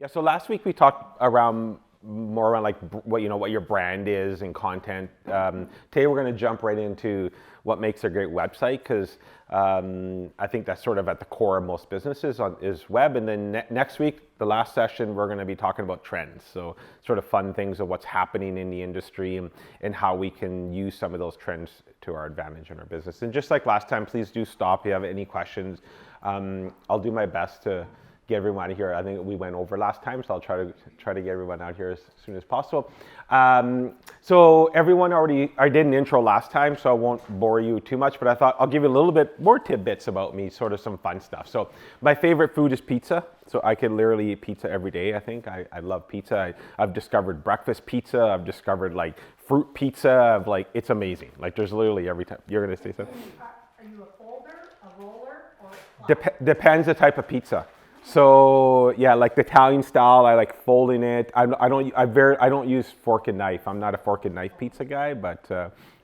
Yeah, so last week we talked around more around like what your brand is and content. Today we're going to jump right into what makes a great website because I think that's sort of at the core of most businesses is web. And then next week, the last session, we're going to be talking about trends. So sort of fun things of what's happening in the industry and how we can use some of those trends to our advantage in our business. And just like last time, please do stop if you have any questions. I'll do my best to get everyone out of here. I think we went over last time, so I'll try to get everyone out here as soon as possible. So everyone I did an intro last time, so I won't bore you too much, but I thought I'll give you a little bit more tidbits about me, sort of some fun stuff. So my favorite food is pizza. So I could literally eat pizza every day, I think. I love pizza. I've discovered breakfast pizza. I've discovered like fruit pizza. It's amazing. Like there's literally every time. You're gonna say something? Are you a folder, a roller, or a Depends the type of pizza. So yeah, like the Italian style, I like folding it. I don't use fork and knife. I'm not a fork and knife pizza guy, but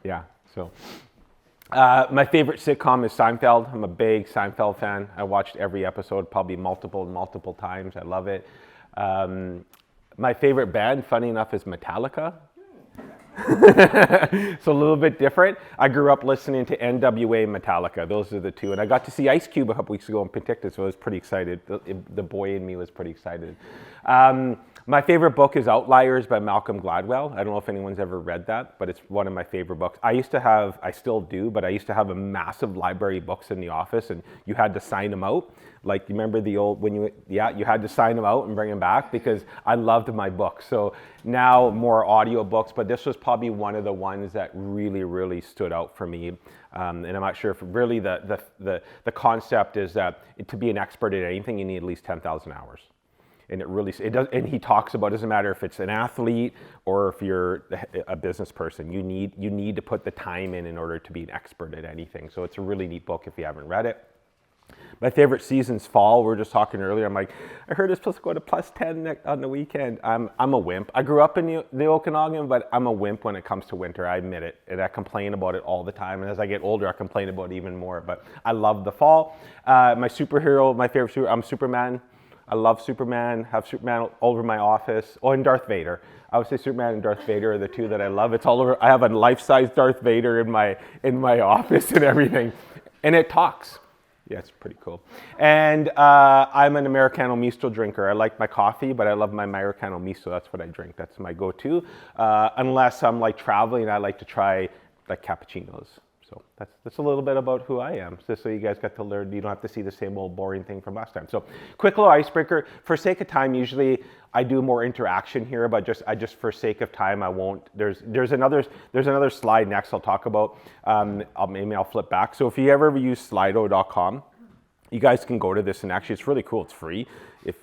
yeah. So my favorite sitcom is Seinfeld. I'm a big Seinfeld fan. I watched every episode probably multiple times. I love it. My favorite band, funny enough, is Metallica. So a little bit different. I grew up listening to NWA, Metallica. Those are the two. And I got to see Ice Cube a couple weeks ago in Penticton, so I was pretty excited. The boy in me was pretty excited. My favorite book is Outliers by Malcolm Gladwell. I don't know if anyone's ever read that, but it's one of my favorite books. I still do, but I used to have a massive library of books in the office, and you had to sign them out. Like, you remember the old, you had to sign them out and bring them back because I loved my books. So now more audio books, but this was probably one of the ones that really stood out for me. And I'm not sure if really the concept is that to be an expert at anything, you need at least 10,000 hours. And it does, and he talks about, it doesn't matter if it's an athlete or if you're a business person, you need to put the time in order to be an expert at anything. So it's a really neat book if you haven't read it. My favorite season's fall. We were just talking earlier. I'm like, I heard it's supposed to go to plus 10 on the weekend. I'm a wimp. I grew up in the Okanagan, but I'm a wimp when it comes to winter. I admit it. And I complain about it all the time. And as I get older, I complain about it even more. But I love the fall. My superhero, my favorite superhero, I'm Superman. I love Superman. Have Superman all over my office. Oh, and Darth Vader. I would say Superman and Darth Vader are the two that I love. It's all over. I have a life-size Darth Vader in my office and everything. And it talks. Yeah, it's pretty cool. And I'm an Americano Misto drinker. I like my coffee, but I love my Americano Misto. That's what I drink. That's my go-to. Unless I'm like traveling, I like to try like cappuccinos. So that's a little bit about who I am, just so you guys got to learn. You don't have to see the same old boring thing from last time. So quick little icebreaker. For sake of time, usually I do more interaction here, but just for sake of time, I won't. There's another slide next I'll talk about. Maybe I'll flip back. So if you ever use Slido.com, you guys can go to this, and actually it's really cool. It's free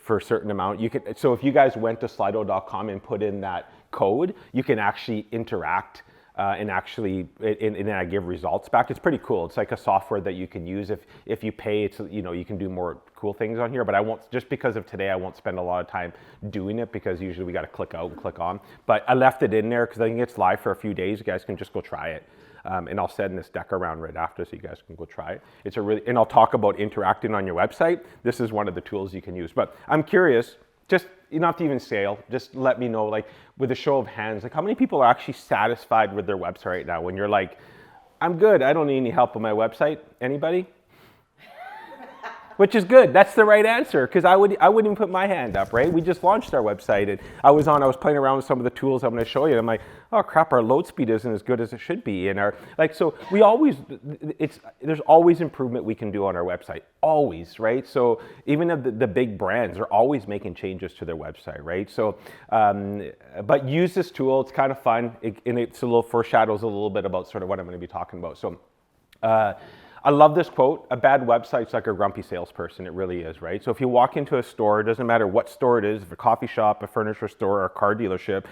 for a certain amount. You can. So if you guys went to Slido.com and put in that code, you can actually interact. And I give results back. It's pretty cool. It's like a software that you can use if you pay. It's, you can do more cool things on here. But I won't, just because of today, I won't spend a lot of time doing it because usually we got to click out and click on. But I left it in there because I think it's live for a few days. You guys can just go try it. And I'll send this deck around right after so you guys can go try it. And I'll talk about interacting on your website. This is one of the tools you can use. But I'm curious. Just, you don't have to even say, just let me know, like, with a show of hands, like, how many people are actually satisfied with their website right now when you're like, I'm good, I don't need any help with my website? Anybody? Which is good. That's the right answer, because I wouldn't even put my hand up, right? We just launched our website, and I was playing around with some of the tools I'm going to show you, and I'm like, oh crap, our load speed isn't as good as it should be. And so there's always improvement we can do on our website, always, right? So even the big brands are always making changes to their website, right? So, but use this tool. It's kind of fun, and it's a little foreshadows a little bit about sort of what I'm going to be talking about. So. I love this quote, a bad website's like a grumpy salesperson. It really is, right? So if you walk into a store, it doesn't matter what store it is, if a coffee shop, a furniture store, or a car dealership,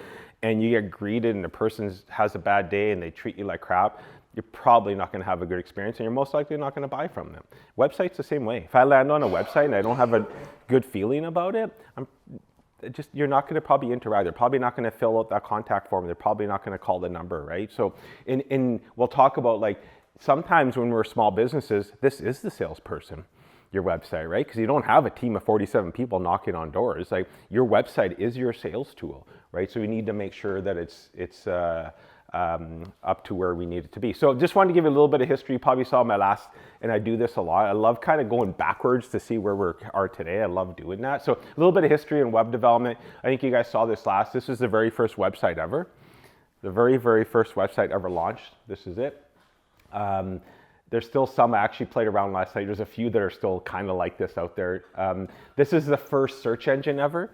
and you get greeted and the person has a bad day and they treat you like crap, you're probably not going to have a good experience and you're most likely not going to buy from them. Websites the same way. If I land on a website and I don't have a good feeling about it, you're not going to probably interact. They're probably not going to fill out that contact form. They're probably not going to call the number, right? So we'll talk about, like, sometimes when we're small businesses, this is the salesperson. your website, right? Because you don't have a team of 47 people knocking on doors. Like your website is your sales tool, right? So we need to make sure that it's up to where we need it to be. So just wanted to give you a little bit of history. You probably saw my last, and I do this a lot. I love kind of going backwards to see where we are today. I love doing that. So a little bit of history in web development. I think you guys saw this last. This is the very first website ever. The very, very first website ever launched. This is it. There's still some I actually played around last night. There's a few that are still kind of like this out there. This is the first search engine ever.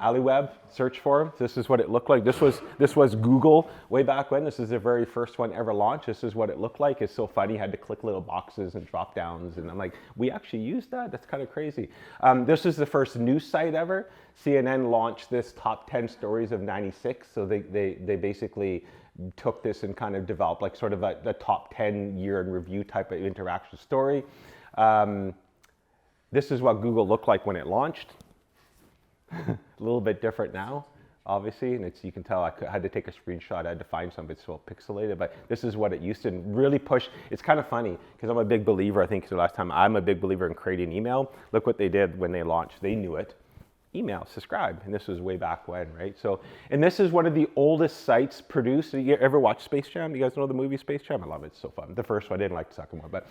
AliWeb search forum. This is what it looked like. This was Google way back when. This is the very first one ever launched. This is what it looked like. It's so funny. You had to click little boxes and drop downs, and I'm like, we actually used that? That's kind of crazy. This is the first news site ever. CNN launched this top 10 stories of '96. So they basically took this and kind of developed like sort of the top 10 year in review type of interaction story. This is what Google looked like when it launched. A little bit different now, obviously, and you can tell I had to take a screenshot. I had to find something so pixelated, but this is what it used to really push. It's kind of funny because I'm a big believer. I think the last time I'm a big believer in creating email. Look what they did when they launched. They knew it. Email, subscribe, and this was way back when, right? So, and this is one of the oldest sites produced. You ever watch Space Jam? You guys know the movie Space Jam? I love it. It's so fun. The first one, I didn't like the second one, but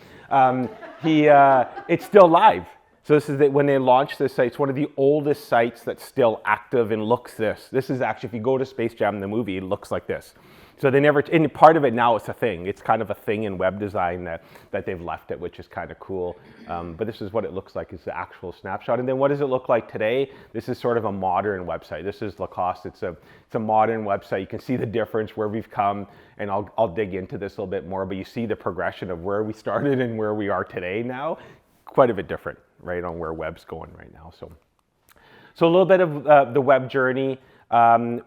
it's still live. So this is when they launched this site. It's one of the oldest sites that's still active and looks this. This is actually, if you go to Space Jam, the movie, it looks like this. So they never, and part of it now it's a thing. It's kind of a thing in web design that they've left it, which is kind of cool. But this is what it looks like. It's the actual snapshot. And then what does it look like today? This is sort of a modern website. This is Lacoste. It's a modern website. You can see the difference where we've come, and I'll dig into this a little bit more, but you see the progression of where we started and where we are today now. Quite a bit different, right, on where web's going right now. So a little bit of the web journey.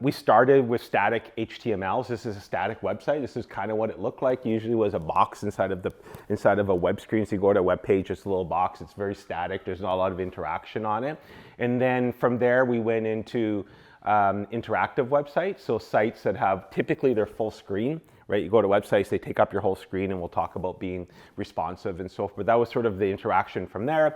We started with static HTMLs. This is a static website. This is kind of what it looked like. Usually was a box inside of a web screen. So you go to a web page, it's a little box. It's very static. There's not a lot of interaction on it. And then from there, we went into interactive websites. So sites that have typically their full screen. Right, you go to websites, they take up your whole screen, and we'll talk about being responsive and so forth. But that was sort of the interaction from there.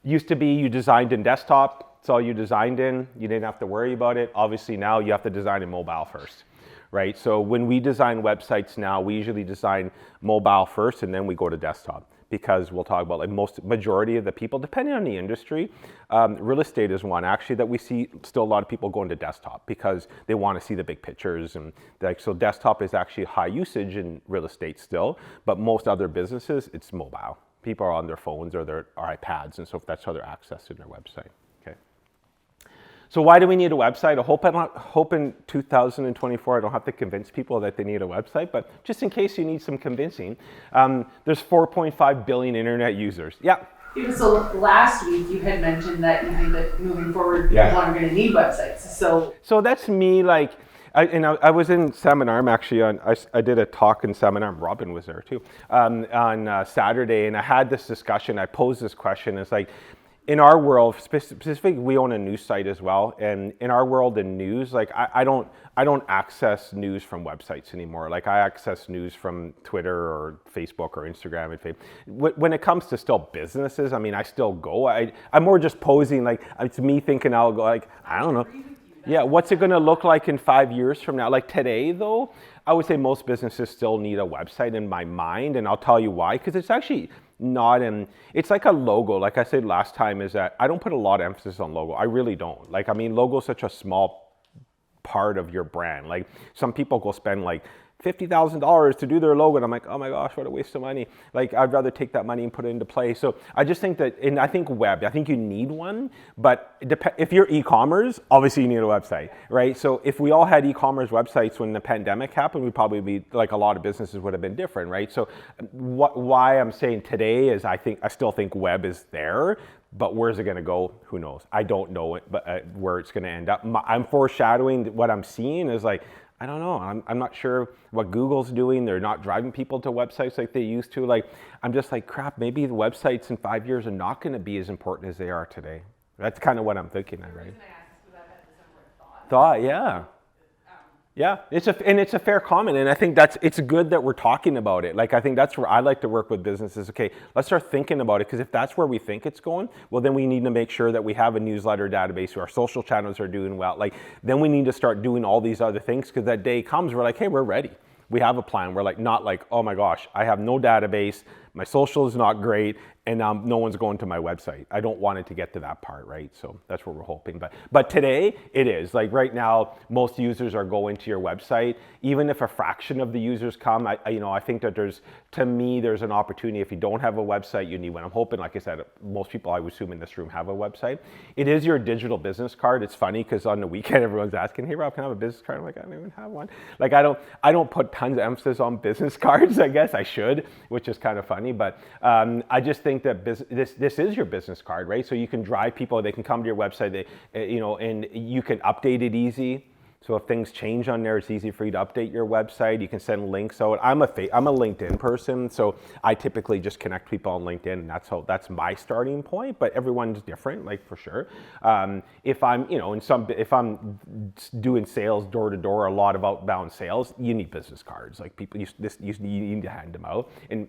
Used to be you designed in desktop, it's all you designed in, you didn't have to worry about it. Obviously now you have to design in mobile first, right? So when we design websites now, we usually design mobile first and then we go to desktop. Because we'll talk about like majority of the people, depending on the industry, real estate is one actually that we see still a lot of people going to desktop because they want to see the big pictures, and like so desktop is actually high usage in real estate still, but most other businesses it's mobile. People are on their phones or their iPads, and so that's how they're accessing their website. Okay. So why do we need a website? I hope in 2024 I don't have to convince people that they need a website, but just in case you need some convincing, there's 4.5 billion internet users. Yeah. So last week you had mentioned that you think that moving forward people aren't going to need websites. So that's me. Like, I was in Seminarm actually. I did a talk in Seminarm. Robin was there too on Saturday, and I had this discussion. I posed this question. It's like, in our world, specifically, we own a news site as well, and in our world in news, like I don't access news from websites anymore. Like I access news from Twitter or Facebook or Instagram and Facebook. When it comes to still businesses, I mean, I still go. I'm more just posing. Like it's me thinking I'll go. Like I don't know. Yeah, what's it going to look like in 5 years from now? Like today, though, I would say most businesses still need a website in my mind, and I'll tell you why. Because it's actually not it's like a logo. Like I said last time, is that I don't put a lot of emphasis on logo. I really don't. Like, I mean, logo is such a small part of your brand. Like some people go spend like $50,000 to do their logo, and I'm like, oh my gosh, what a waste of money. Like I'd rather take that money and put it into play. So I just think that, and I think web, I think you need one, but if you're e-commerce, obviously you need a website, right? So if we all had e-commerce websites when the pandemic happened, we'd probably be like a lot of businesses would have been different, right? So why I'm saying today is I still think web is there, but where's it going to go? Who knows? I don't know it, but where it's going to end up. I'm foreshadowing what I'm seeing is like, I don't know. I'm not sure what Google's doing. They're not driving people to websites like they used to. Like, I'm just like, crap, maybe the websites in 5 years are not going to be as important as they are today. That's kind of what I'm thinking of, right? the reason I asked is because I've had the similar thought. Yeah. Yeah, it's a fair comment, and I think it's good that we're talking about it. Like I think that's where I like to work with businesses. Okay, let's start thinking about it, because if that's where we think it's going, well then we need to make sure that we have a newsletter database, so our social channels are doing well. Like then we need to start doing all these other things, because that day comes we're like, hey, we're ready. We have a plan. We're like not like, oh my gosh, I have no database, my social is not great, and no one's going to my website. I don't want it to get to that part, right? So that's what we're hoping. But today it is. Like right now, most users are going to your website. Even if a fraction of the users come, I think that there's an opportunity. If you don't have a website, you need one. I'm hoping, like I said, most people I would assume in this room have a website. It is your digital business card. It's funny because on the weekend everyone's asking, hey Rob, can I have a business card? I'm like, I don't even have one. Like I don't put tons of emphasis on business cards. I guess I should, which is kind of funny. But I just think that this is your business card, right? So you can drive people, they can come to your website, and you can update it easy. So if things change on there, it's easy for you to update your website. You can send links out. I'm a LinkedIn person, so I typically just connect people on LinkedIn, and that's my starting point. But everyone's different, like for sure. If I'm, if I'm doing sales door to door, a lot of outbound sales, you need business cards. Like people, you need to hand them out. And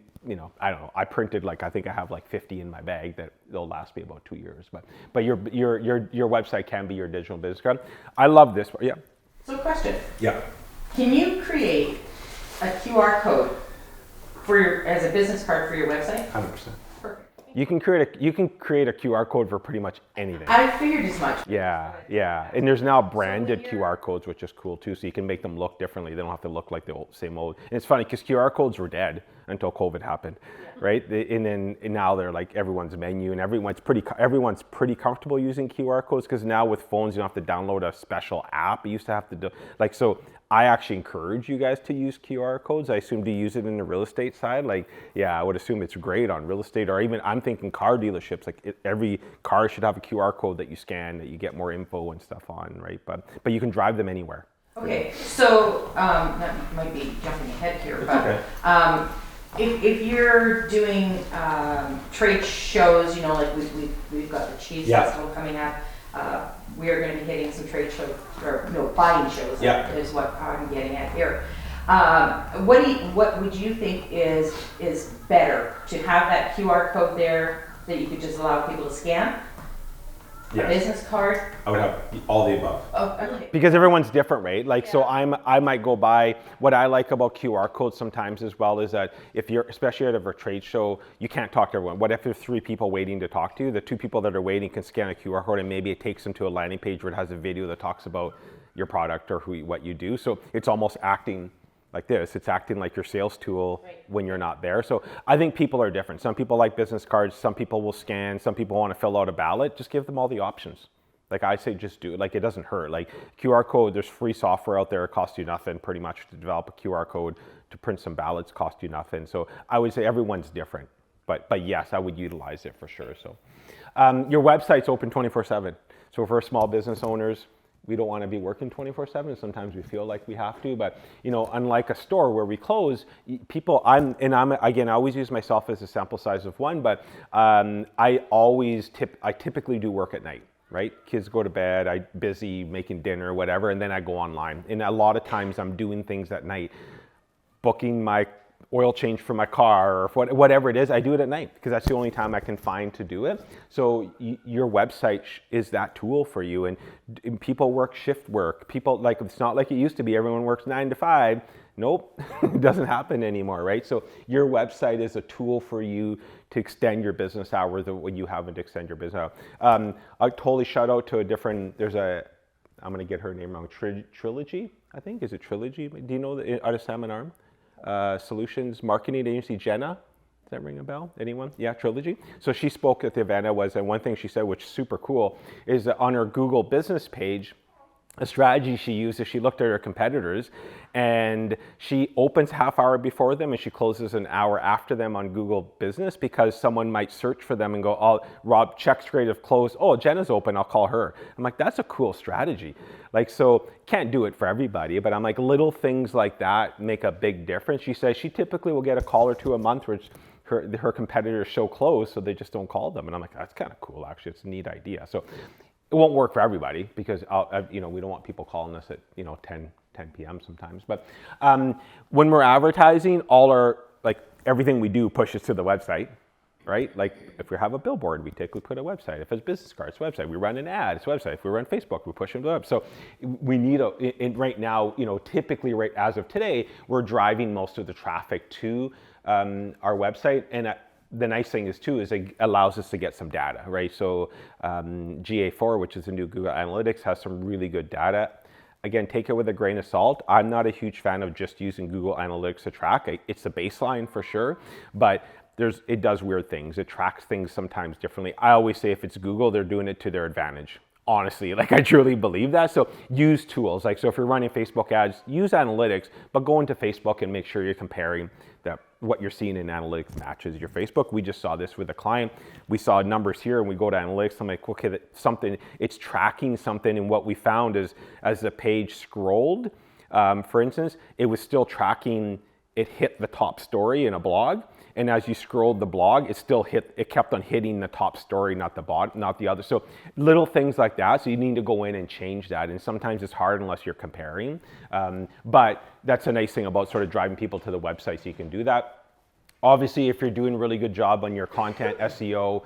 I don't know. I printed I think I have 50 in my bag that they'll last me about 2 years. But your website can be your digital business card. I love this. Yeah. So question. Yeah. Can you create a QR code as a business card for your website? 100%. Perfect. You can create a QR code for pretty much anything. I figured as much. Yeah. And there's now branded QR codes, which is cool too. So you can make them look differently. They don't have to look like the same old. And it's funny because QR codes were dead until COVID happened, right? And now they're like everyone's menu, and everyone's pretty comfortable using QR codes, because now with phones you don't have to download a special app. You used to have to do so. I actually encourage you guys to use QR codes. I assume to use it in the real estate side. I would assume it's great on real estate, or even I'm thinking car dealerships. Every car should have a QR code that you scan, that you get more info and stuff on, right? But you can drive them anywhere. Okay, so that might be jumping ahead here, but okay. If you're doing trade shows, like we've got the cheese festival coming up. We are going to be hitting some trade shows, or buying shows, is what I'm getting at here. What would you think is better, to have that QR code there that you could just allow people to scan? Yes. A business card? I would have all the above. Oh, okay. Because everyone's different, right? So I might go by, what I like about QR codes sometimes as well is that if you're, especially out of a trade show, you can't talk to everyone. What if there's 3 people waiting to talk to you? The 2 people that are waiting can scan a QR code, and maybe it takes them to a landing page where it has a video that talks about your product or what you do. So it's almost acting like this. It's acting like your sales tool when you're not there. So I think people are different. Some people like business cards. Some people will scan. Some people want to fill out a ballot. Just give them all the options. I say, just do it. It doesn't hurt. QR code, there's free software out there. It costs you nothing pretty much to develop a QR code. To print some ballots cost you nothing. So I would say everyone's different. But yes, I would utilize it for sure. So your website's open 24/7. So for small business owners, we don't want to be working 24/7. Sometimes we feel like we have to, but unlike a store where we close, people. I always use myself as a sample size of one, but I typically do work at night. Right? Kids go to bed, I'm busy making dinner, whatever, and then I go online. And a lot of times I'm doing things at night, booking my oil change for my car or whatever it is. I do it at night because that's the only time I can find to do it. So your website is that tool for you. And people work shift work. People, it's not like it used to be. Everyone works 9 to 5. Nope, it doesn't happen anymore, right? So your website is a tool for you to extend your business hours when you haven't to extend your business hours. I totally shout out to I'm going to get her name wrong, Trilogy, I think. Is it Trilogy? Do you know out of Salmon Arm? Solutions marketing agency, Jenna. Does that ring a bell? Anyone? Yeah, Trilogy. So she spoke at the event and one thing she said, which is super cool, is that on her Google business page, a strategy she used is she looked at her competitors and she opens half hour before them and she closes an hour after them on Google Business, because someone might search for them and go, oh, Rob, checks grade have closed. Oh, Jenna's open, I'll call her. I'm like, that's a cool strategy. So can't do it for everybody, but I'm like, little things like that make a big difference. She says she typically will get a call or 2 a month, which her competitors show closed, so they just don't call them. And I'm like, that's kind of cool, actually. It's a neat idea. So it won't work for everybody because we don't want people calling us at 10 10 p.m. sometimes. But when we're advertising, everything we do pushes to the website, right? Like if we have a billboard, we put a website. If it's business cards, website. We run an ad, it's a website. If we run Facebook, we push them to the web. So we need right now, typically right as of today, we're driving most of the traffic to our website. And the nice thing is too, is it allows us to get some data, right? So GA4, which is the new Google Analytics, has some really good data. Again, take it with a grain of salt. I'm not a huge fan of just using Google Analytics to track. It's a baseline for sure, but it does weird things. It tracks things sometimes differently. I always say if it's Google, they're doing it to their advantage. Honestly, I truly believe that. So use tools. So if you're running Facebook ads, use analytics, but go into Facebook and make sure you're comparing that what you're seeing in analytics matches your Facebook. We just saw this with a client. We saw numbers here and we go to analytics. I'm like, okay, it's tracking something. And what we found is as the page scrolled, for instance, it was still tracking, it hit the top story in a blog. And as you scrolled the blog, it kept on hitting the top story, not the bottom, not the other. So little things like that. So you need to go in and change that. And sometimes it's hard unless you're comparing. But that's a nice thing about sort of driving people to the website, so you can do that. Obviously, if you're doing a really good job on your content, SEO,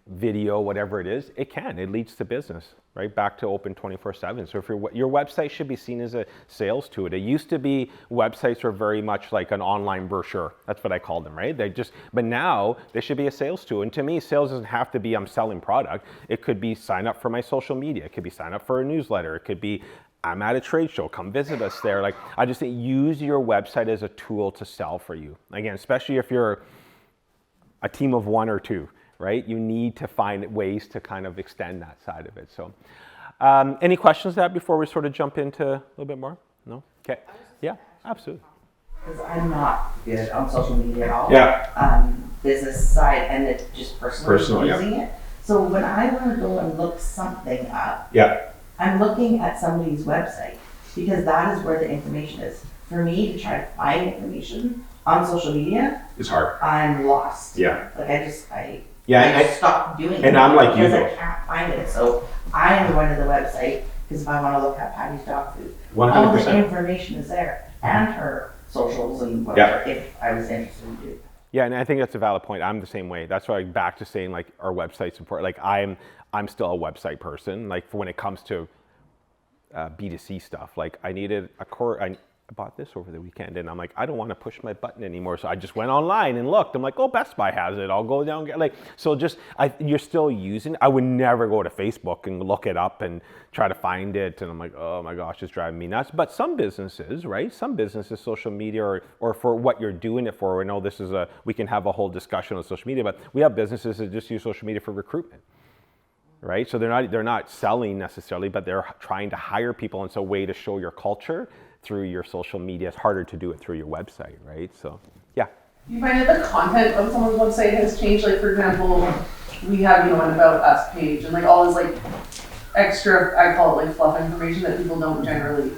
video, whatever it is, it leads to business, right? Back to open 24/7. So if your website should be seen as a sales tool. It used to be websites were very much like an online brochure. That's what I called them, right? But now they should be a sales tool. And to me, sales doesn't have to be I'm selling product. It could be sign up for my social media. It could be sign up for a newsletter. It could be I'm at a trade show, come visit us there. I just think use your website as a tool to sell for you. Again, especially if you're a team of one or two, right? You need to find ways to kind of extend that side of it. So any questions before we sort of jump into a little bit more? No? Okay. Yeah, absolutely. Because I'm not good on social media at all. Yeah. Business side and it just personally using it. So when I want to go and look something up, I'm looking at somebody's website because that is where the information is. For me to try to find information on social media, It's hard. I'm lost. Yeah. I just stopped doing it. And I'm like you because though. I can't find it. So I am going to the website because if I want to look at Patty's dog food, 100%. all the information is there and her socials and whatever if I was interested in doing. Yeah, and I think that's a valid point. I'm the same way. That's why back to saying our website's important. I'm still a website person. For when it comes to B2C stuff, I needed I bought this over the weekend and I'm like, I don't want to push my button anymore. So I just went online and looked. I'm like, oh, Best Buy has it. I'll go down and get you're still using it. I would never go to Facebook and look it up and try to find it. And I'm like, oh my gosh, it's driving me nuts. But some businesses, right? Some businesses, social media or for what you're doing it for. I know we can have a whole discussion on social media, but we have businesses that just use social media for recruitment. Right? So they're not selling necessarily, but they're trying to hire people. And it's a way to show your culture through your social media. It's harder to do it through your website, right? So, yeah. Do you find that the content of someone's website has changed? For example, we have, an About Us page and all this extra, I call it fluff information that people don't generally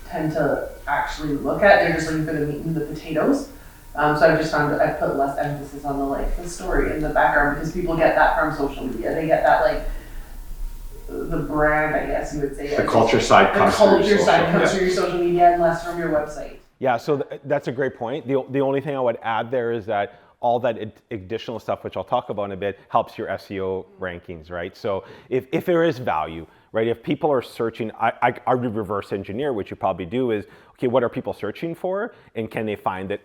tend to actually look at. They're just looking for the meat and the potatoes. So I've just found that I've put less emphasis on the story in the background because people get that from social media. They get that the brand, I guess you would say. The culture side comes through your social media and less from your website. Yeah, so that's a great point. The only thing I would add there is that all that additional stuff, which I'll talk about in a bit, helps your SEO rankings, right? So if there is value, right? If people are searching, I would reverse engineer, which you probably do is, okay, what are people searching for? And can they find that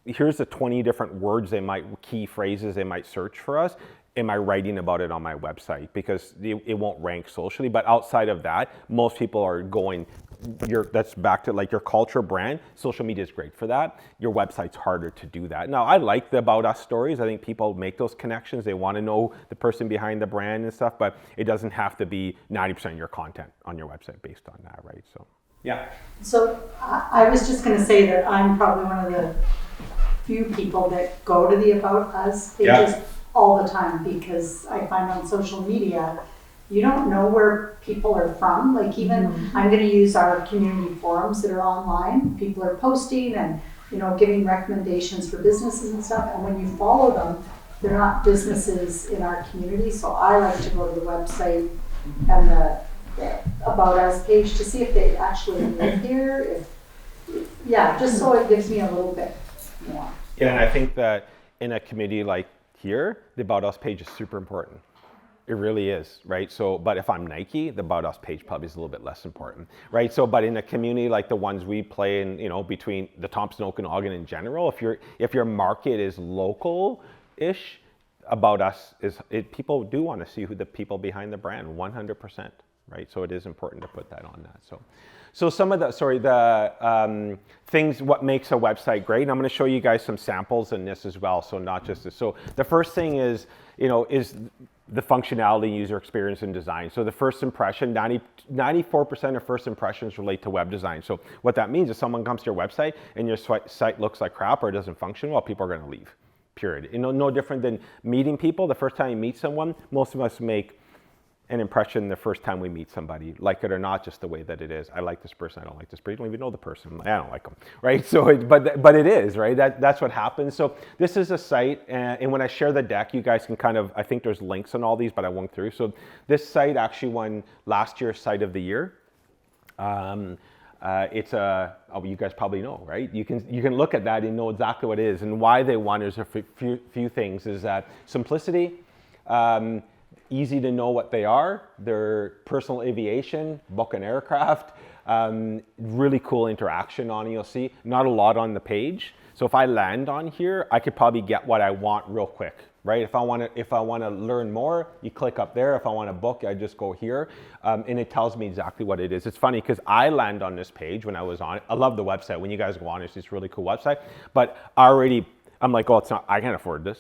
here's the 20 different words key phrases they might search for us. Am I writing about it on my website? Because it won't rank socially, but outside of that, most people are going, that's back to your culture brand. Social media is great for that. Your website's harder to do that. Now, I like the About Us stories. I think people make those connections. They want to know the person behind the brand and stuff, but it doesn't have to be 90% of your content on your website based on that, right? So, yeah. So I was just going to say that I'm probably one of the few people that go to the About Us pages all the time because I find on social media, you don't know where people are from. I'm going to use our community forums that are online. People are posting and, giving recommendations for businesses and stuff. And when you follow them, they're not businesses in our community. So I like to go to the website and the About Us page to see if they actually live here, just so it gives me a little bit more. Yeah, and I think that in a community like here, the About Us page is super important. It really is, right? So, but if I'm Nike, the About Us page probably is a little bit less important, right? So, but in a community like the ones we play in, between the Thompson Okanagan in general, if your market is local-ish, About Us people do want to see who the people behind the brand, 100%, right? So it is important to put that on that. So some of the things, what makes a website great, and I'm going to show you guys some samples in this as well, so not just this. So the first thing is the functionality, user experience, and design. So the first impression, 94% of first impressions relate to web design. So what that means is someone comes to your website and your site looks like crap or it doesn't function well, people are going to leave, period. No different than meeting people. The first time you meet someone, most of us make an impression the first time we meet somebody, like it or not, just the way that it is. I like this person, I don't like this person. You don't even know the person. I don't like them, right? So, but it is, right? That's what happens. So this is a site, and when I share the deck, you guys can kind of, I think there's links on all these, but I won't through. So this site actually won last year's Site of the Year. It's you guys probably know, right? You can look at that and know exactly what it is, and why they won is a few things. Is that simplicity. Easy to know what they are. They're personal aviation, book an aircraft, really cool interaction on it. You'll see not a lot on the page. So if I land on here, I could probably get what I want real quick, right? If I want to learn more, you click up there. If I want to book, I just go here, and it tells me exactly what it is. It's funny because I land on this page when I was on it. I love the website. When you guys go on, it's this really cool website. But I'm like, oh, it's not. I can't afford this,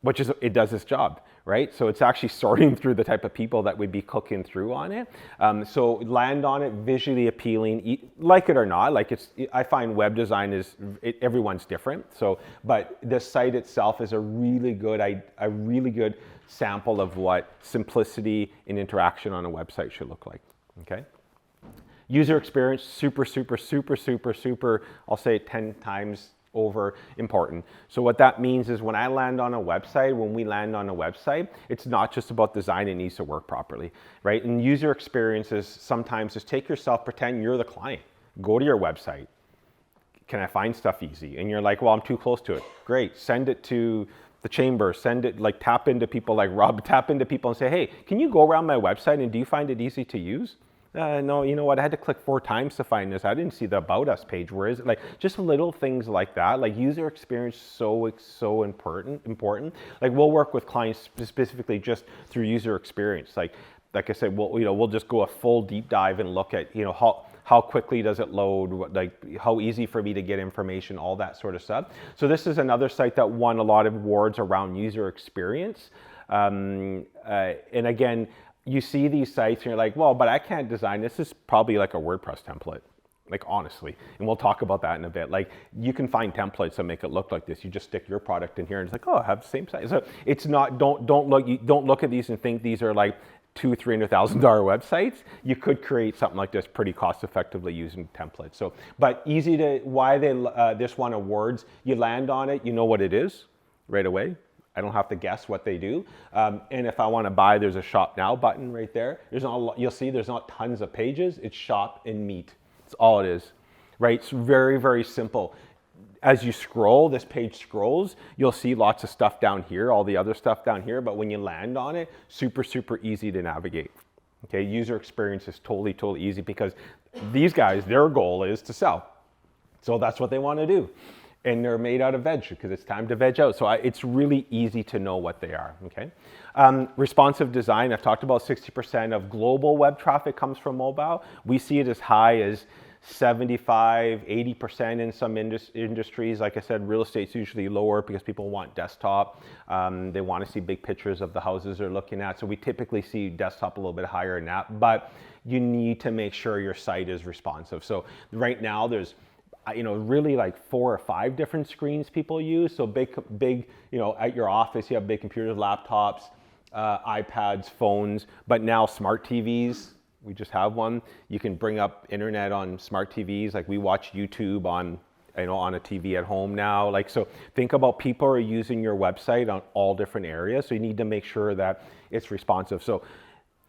which is it does its job. Right? So it's actually sorting through the type of people that would be clicking through on it. So land on it, visually appealing, like it or not. I find web design everyone's different. So, but the site itself is a really good sample of what simplicity and interaction on a website should look like. Okay. User experience, super, I'll say it 10 times over important. So what that means is when we land on a website, it's not just about design, it needs to work properly, right? And user experiences sometimes just take yourself, pretend you're the client. Go to your website. Can I find stuff easy? And you're like, well, I'm too close to it. Great, send it to the chamber, tap into people like Rob, tap into people and say, hey, can you go around my website and do you find it easy to use? No, you know what? I had to click 4 times to find this. I didn't see the About Us page. Where is it? Like just little things like that. Like user experience, so important. Like we'll work with clients specifically just through user experience. Like I said, we'll just go a full deep dive and look at how quickly does it load, like how easy for me to get information, all that sort of stuff. So this is another site that won a lot of awards around user experience, and again. You see these sites and you're like, well, but I can't design. This is probably like a WordPress template, like honestly. And we'll talk about that in a bit. Like you can find templates that make it look like this. You just stick your product in here and it's like, oh, I have the same size. So it's not, don't look at these and think these are like $200,000-$300,000 websites. You could create something like this pretty cost effectively using templates. So, but why this won awards, you land on it, you know what it is right away. I don't have to guess what they do. And if I want to buy, there's a shop now button right there. You'll see there's not tons of pages. It's shop and meet. That's all it is, right? It's very, very simple. As you scroll, this page scrolls, you'll see lots of stuff down here, all the other stuff down here. But when you land on it, super easy to navigate. Okay, user experience is totally easy because these guys, their goal is to sell. So that's what they want to do. And they're made out of veg because it's time to veg out. So it's really easy to know what they are, okay? Responsive design, I've talked about 60% of global web traffic comes from mobile. We see it as high as 75, 80% in some industries. Like I said, real estate's usually lower because people want desktop. They want to see big pictures of the houses they're looking at. So we typically see desktop a little bit higher than that, but you need to make sure your site is responsive. So right now there's really like 4 or 5 different screens people use. So big, at your office, you have big computers, laptops, iPads, phones, but now smart TVs, we just have one. You can bring up internet on smart TVs. Like we watch YouTube on a TV at home now. Like, so think about people are using your website on all different areas. So you need to make sure that it's responsive. So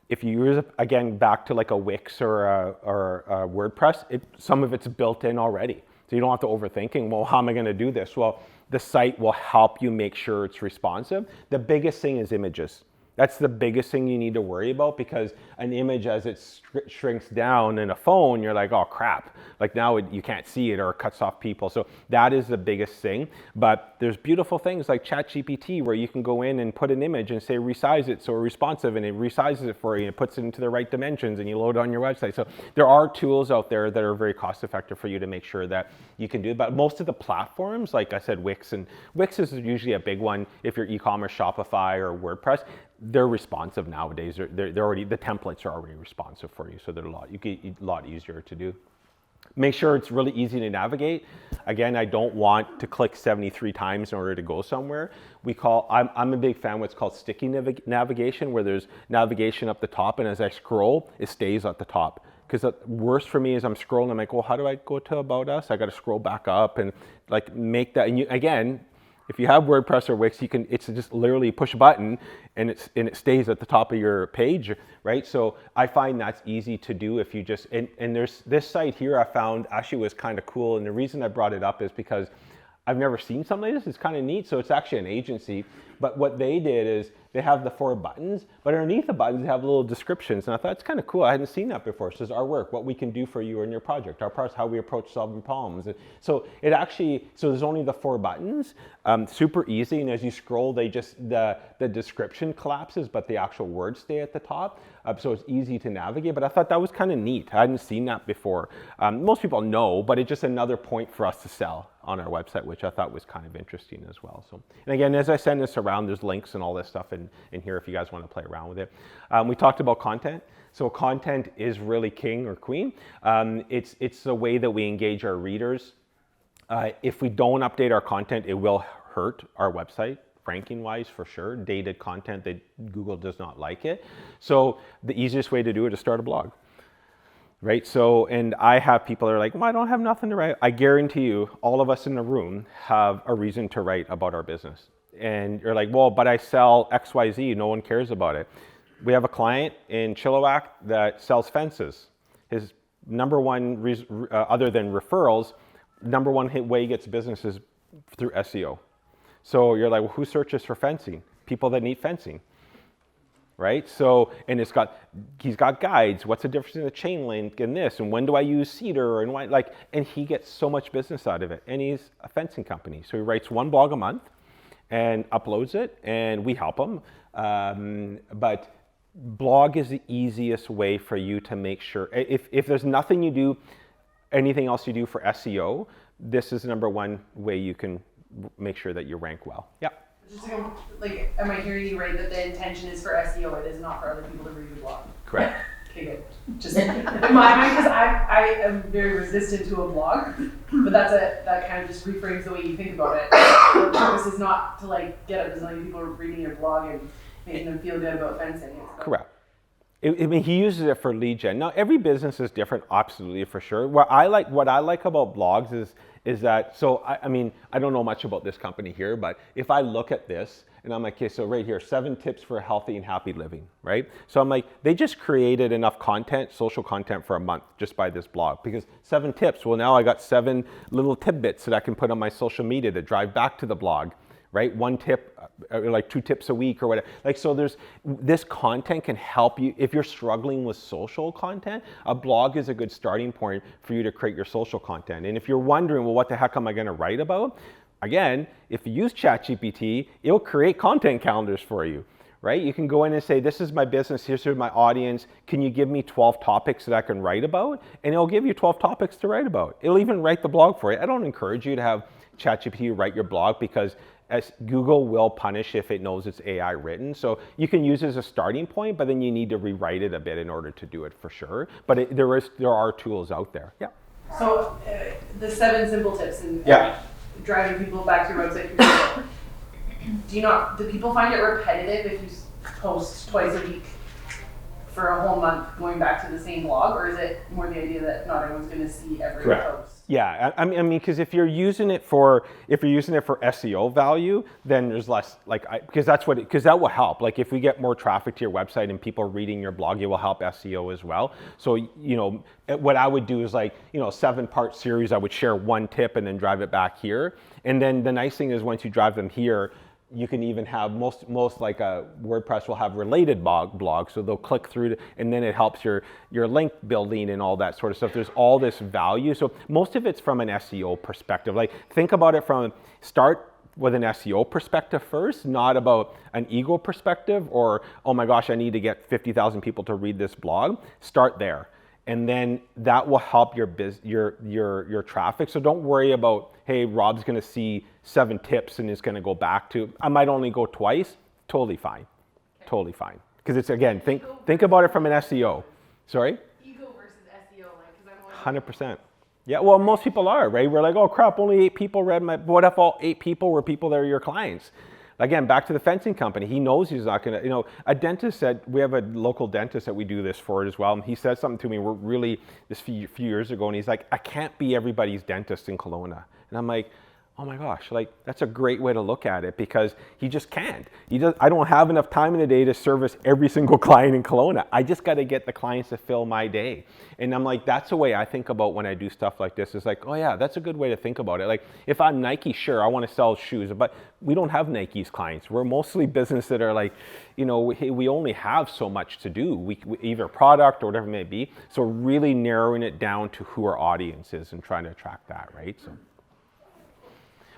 if you use, again, back to like a Wix or a WordPress, some of it's built in already. So you don't have to overthinking, well, how am I going to do this? Well, the site will help you make sure it's responsive. The biggest thing is images. That's the biggest thing you need to worry about, because an image, as it shrinks down in a phone, you're like, oh crap, like now you can't see it, or it cuts off people. So that is the biggest thing. But there's beautiful things like ChatGPT, where you can go in and put an image and say resize it so it's responsive, and it resizes it for you, and it puts it into the right dimensions, and you load it on your website. So there are tools out there that are very cost effective for you to make sure that you can do it. But most of the platforms, like I said, Wix is usually a big one. If you're e-commerce, Shopify or WordPress, they're responsive nowadays. They're already, the templates are already responsive for you, so they're a lot easier to do. Make sure it's really easy to navigate. Again, I don't want to click 73 times in order to go somewhere. I'm a big fan of what's called sticky navigation, where there's navigation up the top, and as I scroll, it stays at the top. Because the worst for me is I'm scrolling, I'm like, well, how do I go to About Us? I got to scroll back up and like make that. And again, if you have WordPress or Wix, it's just literally push a button and it stays at the top of your page, right? So I find that's easy to do if you just, and there's this site here I found actually was kind of cool. And the reason I brought it up is because I've never seen something like this. It's kind of neat. So it's actually an agency, but what they did is they have the 4 buttons, but underneath the buttons, they have little descriptions. And I thought it's kind of cool. I hadn't seen that before. It says our work, what we can do for you and your project, our parts, how we approach solving problems. And so there's only the 4 buttons, super easy. And as you scroll, the description collapses, but the actual words stay at the top. So it's easy to navigate, but I thought that was kind of neat. I hadn't seen that before. Most people know, but it's just another point for us to sell on our website, which I thought was kind of interesting as well. So, and again, as I send this around, there's links and all this stuff in here if you guys want to play around with it. We talked about content. So content is really king or queen. It's the way that we engage our readers. If we don't update our content, it will hurt our website, ranking wise, for sure. Dated content, that Google does not like it. So the easiest way to do it is start a blog. Right, so, and I have people that are like, well, I don't have nothing to write. I guarantee you, all of us in the room have a reason to write about our business. And you're like, well, but I sell XYZ, no one cares about it. We have a client in Chilliwack that sells fences. His number one, other than referrals, number one way he gets business is through SEO. So you're like, well, who searches for fencing? People that need fencing. Right? So, and he's got guides. What's the difference in a chain link and this? And when do I use cedar? And why, and he gets so much business out of it. And he's a fencing company. So he writes 1 blog a month and uploads it, and we help him. But blog is the easiest way for you to make sure, if there's nothing you do, anything else you do for SEO, this is the number one way you can make sure that you rank well. Yeah. Just to go, like, am I hearing you right that the intention is for SEO, it is not for other people to read your blog? Correct. Okay, good. Just in my mind, because I am very resistant to a blog, but that kind of just reframes the way you think about it. The purpose is not to like get up as many people reading your blog and making them feel good about fencing. Correct. I mean, he uses it for lead gen. Now, every business is different, absolutely, for sure. What I like about blogs is that, so I mean, I don't know much about this company here, but if I look at this and I'm like, okay, so right here, 7 tips for healthy and happy living, right? So I'm like, they just created enough content, social content for a month just by this blog, because 7 tips, well, now I got 7 little tidbits that I can put on my social media to drive back to the blog. Right? 1 tip, like 2 tips a week or whatever. Like, so this content can help you. If you're struggling with social content, a blog is a good starting point for you to create your social content. And if you're wondering, well, what the heck am I going to write about? Again, if you use ChatGPT, it'll create content calendars for you. Right? You can go in and say, this is my business, here's my audience. Can you give me 12 topics that I can write about? And it'll give you 12 topics to write about. It'll even write the blog for you. I don't encourage you to have ChatGPT write your blog, because as Google will punish if it knows it's AI written. So you can use it as a starting point, but then you need to rewrite it a bit in order to do it for sure. But there are tools out there. Yeah. So the 7 simple tips and driving people back to your website. Do people find it repetitive if you post twice a week for a whole month going back to the same blog, or is it more the idea that not everyone's going to see every post? Yeah, I mean, because if you're using it for SEO value, then there's less because that will help. Like if we get more traffic to your website and people reading your blog, it will help SEO as well. So what I would do is 7-part series. I would share one tip and then drive it back here. And then the nice thing is once you drive them here, you can even have most like WordPress will have related blogs, so they'll click through and then it helps your link building and all that sort of stuff. There's all this value. So most of it's from an SEO perspective. Like think about it from start with an SEO perspective first, not about an ego perspective or, oh my gosh, I need to get 50,000 people to read this blog. Start there. And then that will help your traffic. So don't worry about, hey, Rob's going to see 7 tips and is going to go back to, I might only go twice. Totally fine. Okay. Totally fine. Because it's, again, think about it from an SEO. Sorry? Ego versus SEO, because I'm 100%. Yeah, well, most people are, right? We're like, oh crap, only 8 people read my, what if all 8 people were people that are your clients? Again, back to the fencing company. He knows he's not going to, a dentist said, we have a local dentist that we do this for as well. And he said something to me this few years ago. And he's like, I can't be everybody's dentist in Kelowna. And I'm like, oh my gosh, that's a great way to look at it because he just can't. I don't have enough time in the day to service every single client in Kelowna. I just got to get the clients to fill my day. And I'm like, that's the way I think about when I do stuff like this. It's like, oh yeah, that's a good way to think about it. Like if I'm Nike, sure, I want to sell shoes, but we don't have Nike's clients. We're mostly business that are like, we only have so much to do. We either product or whatever it may be. So really narrowing it down to who our audience is and trying to attract that, right? So.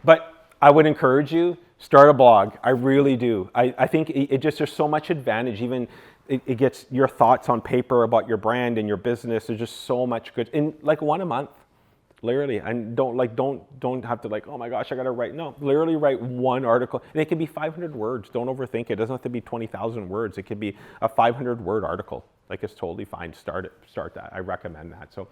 But I would encourage you, start a blog. I really do. I think there's so much advantage. Even it gets your thoughts on paper about your brand and your business. There's just so much good. In one a month, literally. And don't have to oh my gosh, I got to write. No, literally write one article. And it can be 500 words. Don't overthink it. It doesn't have to be 20,000 words. It could be a 500-word article. It's totally fine. Start that. I recommend that. So.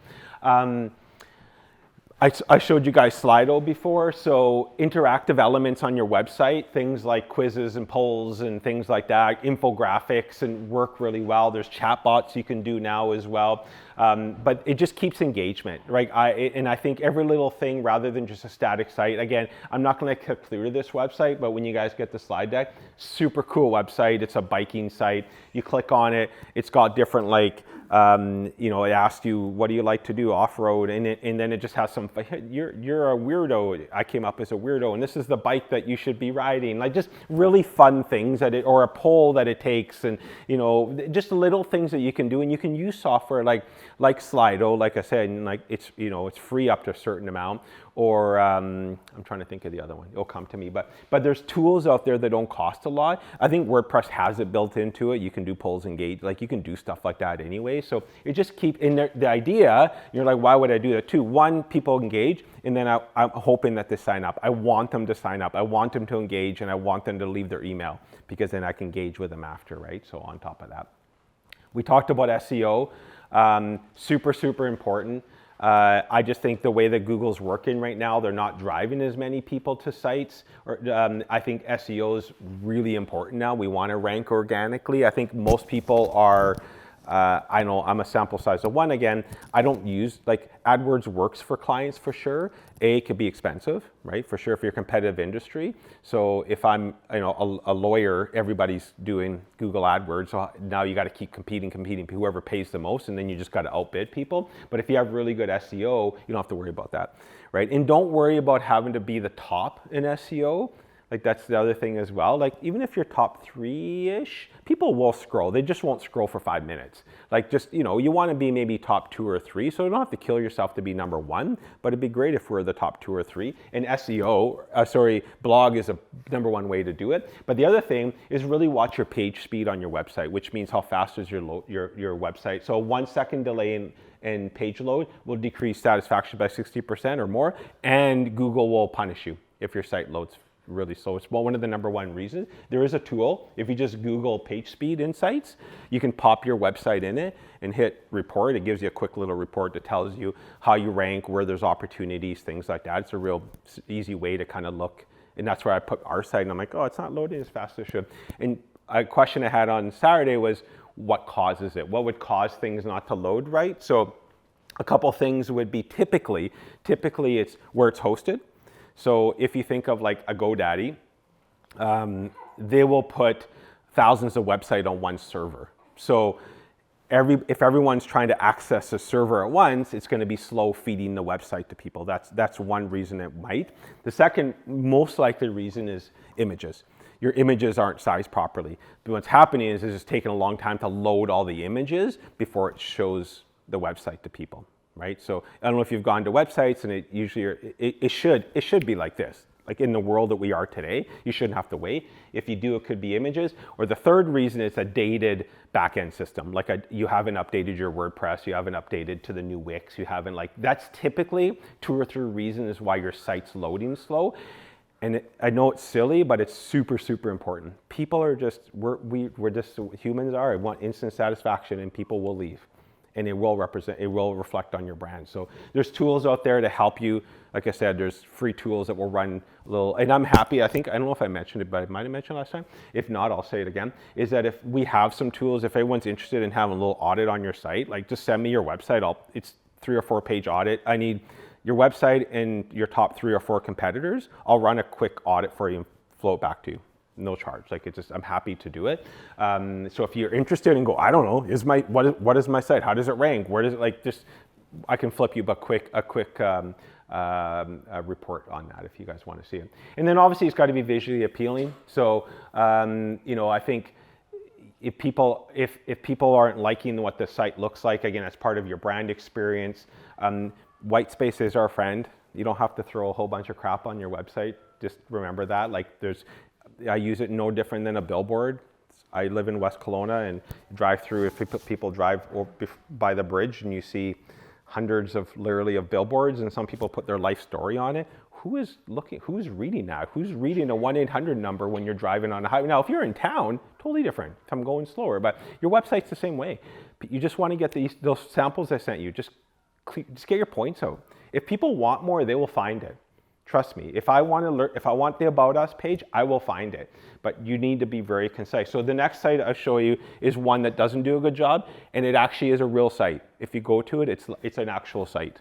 I showed you guys Slido before, so interactive elements on your website, things like quizzes and polls and things like that, infographics and work really well. There's chatbots you can do now as well, but it just keeps engagement, right? I think every little thing rather than just a static site. Again, I'm not going to click through to this website, but when you guys get the slide deck, super cool website. It's a biking site. You click on it, it's got different it asks you, what do you like to do off-road? And then it just has some, you're a weirdo. I came up as a weirdo, and this is the bike that you should be riding. Just really fun things or a poll that it takes, and just little things that you can do. And you can use software like Slido, like I said, and it's free up to a certain amount. Or I'm trying to think of the other one. It'll come to me. But there's tools out there that don't cost a lot. I think WordPress has it built into it. You can do polls and gauge. You can do stuff like that anyway. So it just keep in there. The idea, you're like, why would I do that? 2, 1, people engage. And then I'm hoping that they sign up. I want them to sign up. I want them to engage. And I want them to leave their email because then I can engage with them after, right? So on top of that. We talked about SEO. Super, super important. I just think the way that Google's working right now, they're not driving as many people to sites. I think SEO is really important now. We want to rank organically. I think most people are, I know I'm a sample size of 1 again. I don't use, AdWords works for clients for sure. It could be expensive, right? For sure if you're a competitive industry. So if I'm a lawyer, everybody's doing Google AdWords. So now you got to keep competing, whoever pays the most, and then you just got to outbid people. But if you have really good SEO, you don't have to worry about that, right? And don't worry about having to be the top in SEO. That's the other thing as well. Even if you're top 3-ish, people will scroll. They just won't scroll for 5 minutes. You want to be maybe top 2 or 3, so you don't have to kill yourself to be number 1, but it'd be great if we're the top 2 or 3. And blog is a number 1 way to do it. But the other thing is really watch your page speed on your website, which means how fast is your website. So a 1-second delay in page load will decrease satisfaction by 60% or more, and Google will punish you if your site loads really slow. It's one of the number 1 reasons. There is a tool. If you just Google page speed insights, you can pop your website in it and hit report. It gives you a quick little report that tells you how you rank, where there's opportunities, things like that. It's a real easy way to kind of look. And that's where I put our site, and I'm like, oh, it's not loading as fast as it should. And a question I had on Saturday was, what causes it. What would cause things not to load right? So a couple things would be typically it's where it's hosted. So if you think of like a GoDaddy, they will put thousands of websites on one server. So if everyone's trying to access a server at once, it's going to be slow feeding the website to people. That's one reason it might. The second most likely reason is images. Your images aren't sized properly. But what's happening is it's taking a long time to load all the images before it shows the website to people, right? So I don't know if you've gone to websites, and it usually it should be like this. Like in the world that we are today, you shouldn't have to wait. If you do, it could be images. Or the third reason is a dated backend system. Like you haven't updated your WordPress, you haven't updated to the new Wix, you haven't that's typically 2 or 3 reasons why your site's loading slow. And I know it's silly, but it's super, super important. People are just, we're just, humans are, I want instant satisfaction, and people will leave. And it will reflect on your brand. So there's tools out there to help you. Like I said, there's free tools that will run a little, and I'm happy, I don't know if I mentioned it, but I might have mentioned last time. If not, I'll say it again, is that if we have some tools, if everyone's interested in having a little audit on your site, like just send me your website. It's 3 or 4 page audit. I need your website and your top 3 or 4 competitors. I'll run a quick audit for you and flow it back to you. No charge. I'm happy to do it. So if you're interested and go, I don't know, what is my site? How does it rank? Where does it I can flip you a quick report on that if you guys want to see it. And then obviously it's got to be visually appealing. So I think if people aren't liking what the site looks like, again, that's part of your brand experience. White space is our friend. You don't have to throw a whole bunch of crap on your website. Just remember that. I use it no different than a billboard. I live in West Kelowna, and drive through, if people drive by the bridge and you see hundreds of billboards, and some people put their life story on it. Who's reading that? Who's reading a 1-800 number when you're driving on a highway? Now, if you're in town, totally different. I'm going slower, but your website's the same way. You just want to get those samples I sent you. Just get your points out. If people want more, they will find it. Trust me, if I want the About Us page, I will find it. But you need to be very concise. So the next site I'll show you is one that doesn't do a good job, and it actually is a real site. If you go to it, it's an actual site.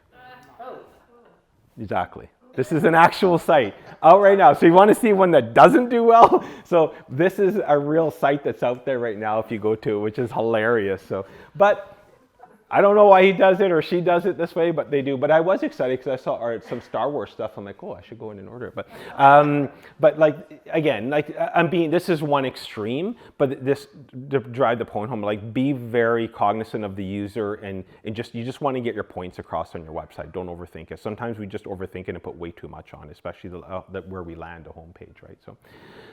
Exactly. This is an actual site out right now. So you want to see one that doesn't do well? So this is a real site that's out there right now if you go to it, which is hilarious. But I don't know why he does it or she does it this way, but they do. But I was excited because I saw some Star Wars stuff. I'm like, oh, I should go in and order it. But this is one extreme, but this to drive the point home, be very cognizant of the user and you just want to get your points across on your website. Don't overthink it. Sometimes we just overthink it and put way too much on, especially where we land a homepage, right?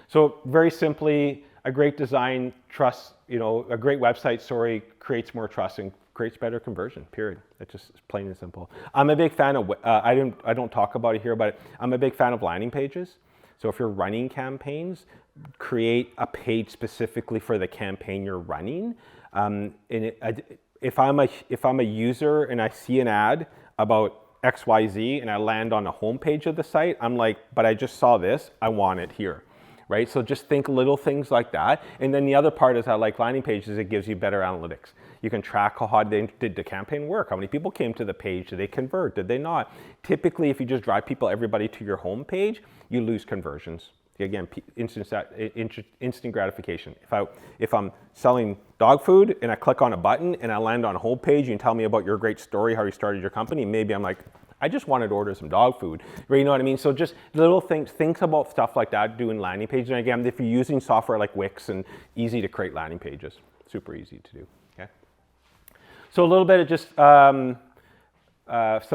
So very simply, a great design, trust, a great website story creates more trust and creates better conversion, period. It's just plain and simple. I'm a big fan of, I don't talk about it here, but I'm a big fan of landing pages. So if you're running campaigns, create a page specifically for the campaign you're running. If I'm a user and I see an ad about XYZ and I land on the homepage of the site, I'm like, but I just saw this, I want it here. Right? So just think little things like that. And then the other part is I like landing pages, it gives you better analytics. You can track how did the campaign work? How many people came to the page? Did they convert? Did they not? Typically, if you just drive everybody to your home page, you lose conversions. Again, instant gratification. If I'm selling dog food and I click on a button and I land on a home page, you can tell me about your great story, how you started your company. Maybe I'm like, I just wanted to order some dog food. You know what I mean? So just little things, think about stuff like that, doing landing pages. And again, if you're using software like Wix, and easy to create landing pages, super easy to do, okay? So a little bit of just some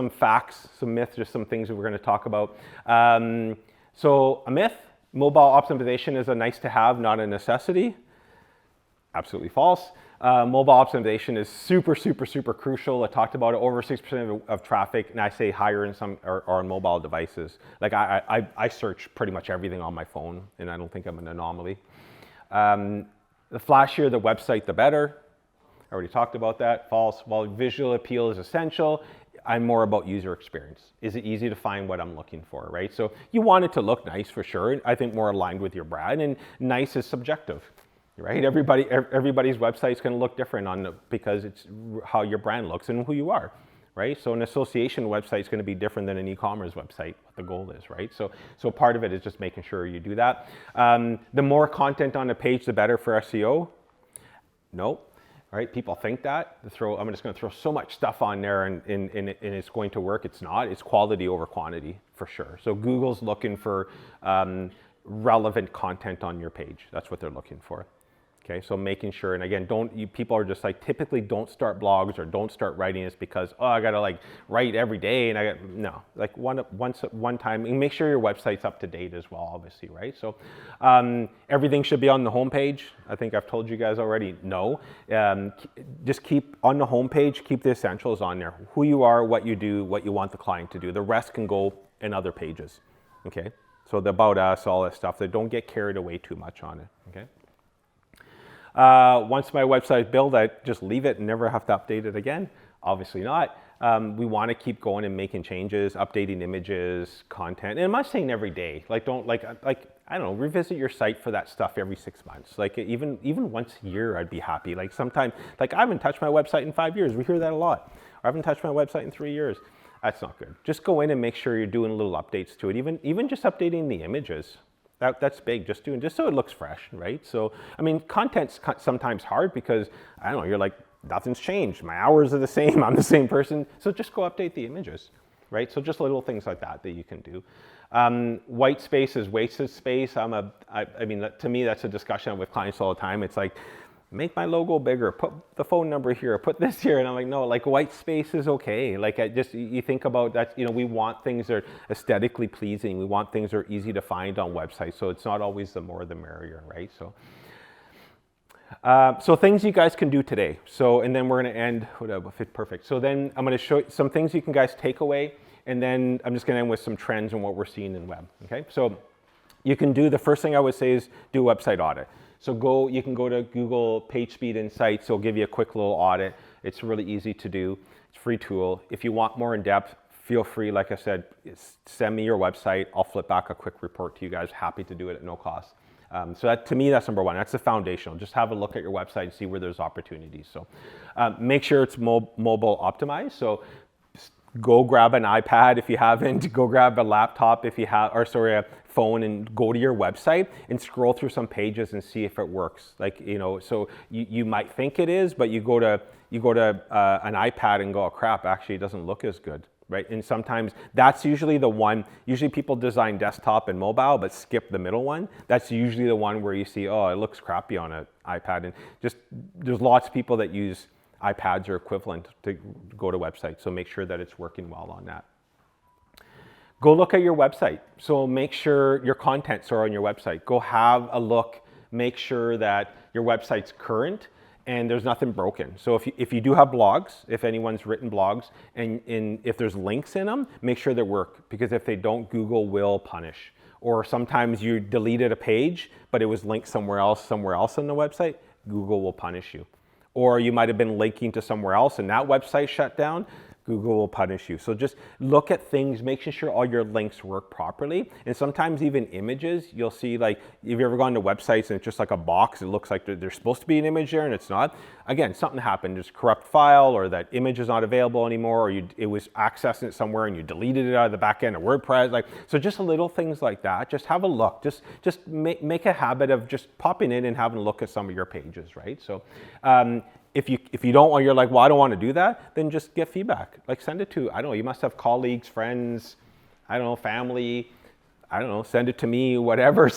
facts, some myths, just some things that we're gonna talk about. So a myth, mobile optimization is a nice to have, not a necessity. Absolutely false. Mobile optimization is super, super, super crucial. I talked about it, over 6% of traffic, and I say higher in some are on mobile devices. Like I search pretty much everything on my phone, and I don't think I'm an anomaly. The flashier the website, the better. I already talked about that. False. While visual appeal is essential, I'm more about user experience. Is it easy to find what I'm looking for, right? So you want it to look nice for sure. I think more aligned with your brand, and nice is subjective. right? Everybody's website's going to look different because it's how your brand looks and who you are, right? So an association website is going to be different than an e-commerce website, what the goal is, right? So part of it is just making sure you do that. The more content on a page, the better for SEO. No, right? People think that. I'm just going to throw so much stuff on there and it's going to work. It's not. It's quality over quantity for sure. So Google's looking for relevant content on your page. That's what they're looking for. Okay, so making sure, and again, people are just like, typically don't start blogs or don't start writing this because, oh, I gotta like write every day, and no, like one time, and make sure your website's up to date as well, obviously, right? So everything should be on the homepage. I think I've told you guys already, no. Just keep on the homepage, keep the essentials on there. Who you are, what you do, what you want the client to do. The rest can go in other pages, okay? So the about us, all that stuff, that don't get carried away too much on it, okay? Once my website's built, I just leave it and never have to update it again. Obviously not. We want to keep going and making changes, updating images, content. And I'm not saying every day. Like don't I don't know, revisit your site for that stuff every 6 months. Like even once a year, I'd be happy. Like sometimes, like I haven't touched my website in 5 years. We hear that a lot. Or I haven't touched my website in 3 years. That's not good. Just go in and make sure you're doing little updates to it. Even just updating the images. That's big, just so it looks fresh, right? So, I mean, content's sometimes hard because, I don't know, you're like, nothing's changed. My hours are the same, I'm the same person. So just go update the images, right? So just little things like that you can do. White space is wasted space. I mean, to me, that's a discussion with clients all the time. It's like, make my logo bigger, put the phone number here, put this here. And I'm like, no, like white space is okay. Like you think about that, we want things that are aesthetically pleasing. We want things that are easy to find on websites. So it's not always the more the merrier, right? So things you guys can do today. So, and then we're gonna end, perfect. So then I'm gonna show you some things you can guys take away. And then I'm just gonna end with some trends and what we're seeing in web, okay? So you can do, the first thing I would say is do a website audit. So you can go to Google PageSpeed Insights. It'll give you a quick little audit. It's really easy to do. It's a free tool. If you want more in depth, feel free, like I said, send me your website. I'll flip back a quick report to you guys. Happy to do it at no cost. So that, to me, that's number one. That's the foundational. Just have a look at your website and see where there's opportunities. So make sure it's mobile optimized. So go grab an iPad if you haven't. Go grab a laptop if you have, or sorry, a phone, and go to your website and scroll through some pages and see if it works. Like, so you might think it is, but you go to an iPad and go, oh crap, actually it doesn't look as good, right? And sometimes that's usually the one. Usually people design desktop and mobile, but skip the middle one. That's usually the one where you see, oh, it looks crappy on an iPad. And just there's lots of people that use iPads or equivalent to go to websites. So make sure that it's working well on that. Go look at your website. So make sure your contents are on your website. Go have a look. Make sure that your website's current and there's nothing broken. So if you do have blogs, if anyone's written blogs, and if there's links in them, make sure they work, because if they don't, Google will punish. Or sometimes you deleted a page, but it was linked somewhere else on the website, Google will punish you. Or you might have been linking to somewhere else and that website shut down, Google will punish you. So just look at things, making sure all your links work properly. And sometimes even images, you'll see, like, if you've ever gone to websites and it's just like a box, it looks like there's supposed to be an image there and it's not. Again, something happened, just corrupt file, or that image is not available anymore, or it was accessing it somewhere and you deleted it out of the back end of WordPress. So just little things like that. Just have a look. Just make a habit of just popping in and having a look at some of your pages, right? So if you don't want, you're like, well, I don't want to do that, then just get feedback. Like, send it to, I don't know, you must have colleagues, friends, I don't know, family, I don't know, send it to me, whatever.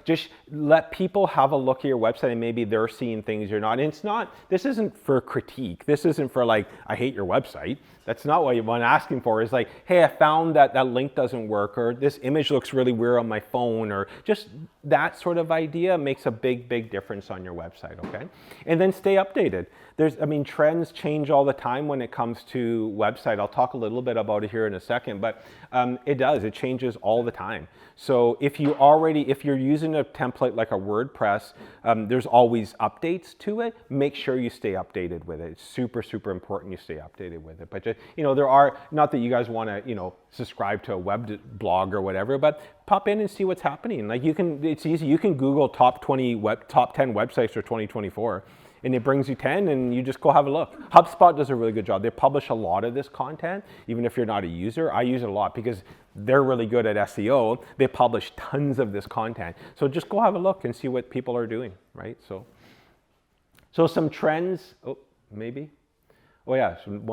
Just let people have a look at your website and maybe they're seeing things you're not. And this isn't for critique. This isn't for like, I hate your website. That's not what I'm asking for. Is like, hey, I found that link doesn't work, or this image looks really weird on my phone, or just that sort of idea makes a big, big difference on your website, okay? And then stay updated. Trends change all the time when it comes to website. I'll talk a little bit about it here in a second, but it changes all the time. So if you're using a template like a WordPress, there's always updates to it. Make sure you stay updated with it. It's super, super important you stay updated with it. But just, there are, not that you guys want to, subscribe to a web blog or whatever, but pop in and see what's happening. Like it's easy. You can Google top 10 websites for 2024. And it brings you 10 and you just go have a look. HubSpot does a really good job. They publish a lot of this content, even if you're not a user. I use it a lot because they're really good at SEO. They publish tons of this content. So just go have a look and see what people are doing, right? So some trends, one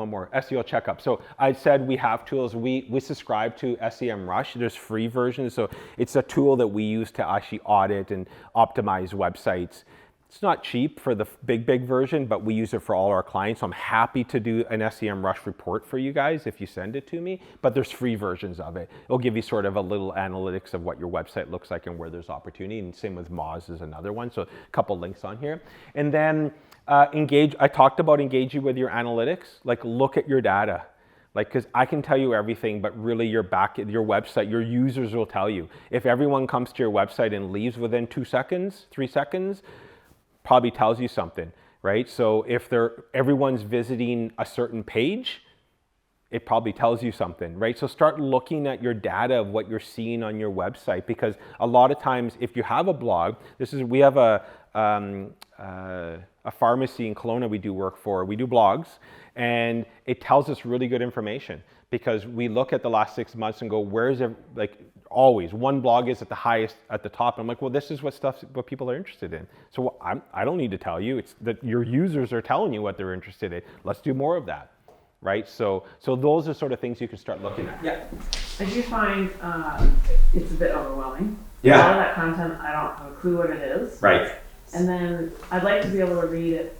more, SEO checkup. So I said we have tools. We subscribe to SEMrush. There's free versions. So it's a tool that we use to actually audit and optimize websites. It's not cheap for the big version, but we use it for all our clients. So I'm happy to do an SEMrush report for you guys if you send it to me, but there's free versions of it. It'll give you sort of a little analytics of what your website looks like and where there's opportunity. And same with Moz is another one. So a couple links on here. And then I talked about engaging with your analytics, like look at your data. Because I can tell you everything, but really your website, your users will tell you. If everyone comes to your website and leaves within 2 seconds, 3 seconds, probably tells you something, right? So if everyone's visiting a certain page, it probably tells you something, right? So start looking at your data of what you're seeing on your website, because a lot of times if you have a blog, we have a pharmacy in Kelowna we do work for, we do blogs, and it tells us really good information because we look at the last 6 months and go, where's it, always one blog is at the highest at the top. I'm like, well, this is what people are interested in. So I don't need to tell you. It's that your users are telling you what they're interested in. Let's do more of that, right? So those are sort of things you can start looking at. Yeah. I do find it's a bit overwhelming. Yeah. A lot of that content, I don't have a clue what it is. Right. And then I'd like to be able to read it,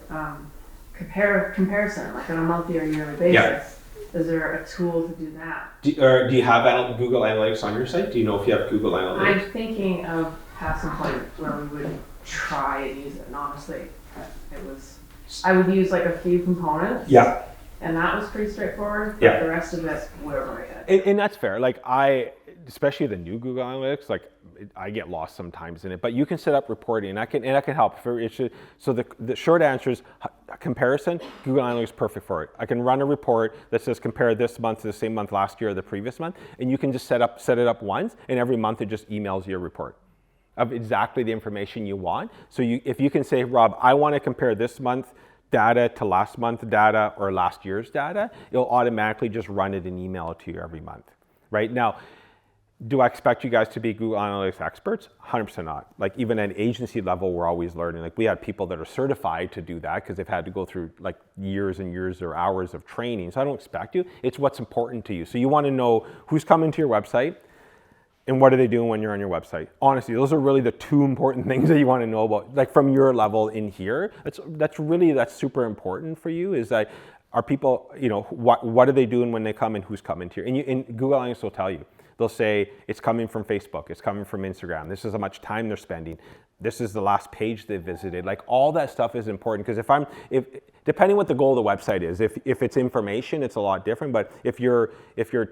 comparison, like on a monthly or yearly basis. Yeah. Is there a tool to do that? Do you have Google Analytics on your site? Do you know if you have Google Analytics? I'm thinking of past some point where we would try and use it, and honestly, I would use like a few components. Yeah. And that was pretty straightforward. But Yeah. the rest of it, whatever I had. And that's fair. Especially the new Google Analytics, I get lost sometimes in it. But you can set up reporting, and I can help. So the short answer is comparison. Google Analytics is perfect for it. I can run a report that says compare this month to the same month last year or the previous month, and you can just set it up once, and every month it just emails you a report of exactly the information you want. So if you can say, Rob, I want to compare this month data to last month data or last year's data, it'll automatically just run it and email it to you every month, right? Now, do I expect you guys to be Google Analytics experts? 100% not. Even at agency level, we're always learning. We have people that are certified to do that because they've had to go through years and years or hours of training. So I don't expect you. It's what's important to you. So you want to know who's coming to your website and what are they doing when you're on your website. Honestly, those are really the two important things that you want to know about, from your level in here. That's super important for you, is that are people, what are they doing when they come and who's coming to you? And Google Analytics will tell you. They'll say it's coming from Facebook, it's coming from Instagram, this is how much time they're spending, this is the last page they visited. All that stuff is important, because if depending what the goal of the website is, if it's information, it's a lot different. But if you're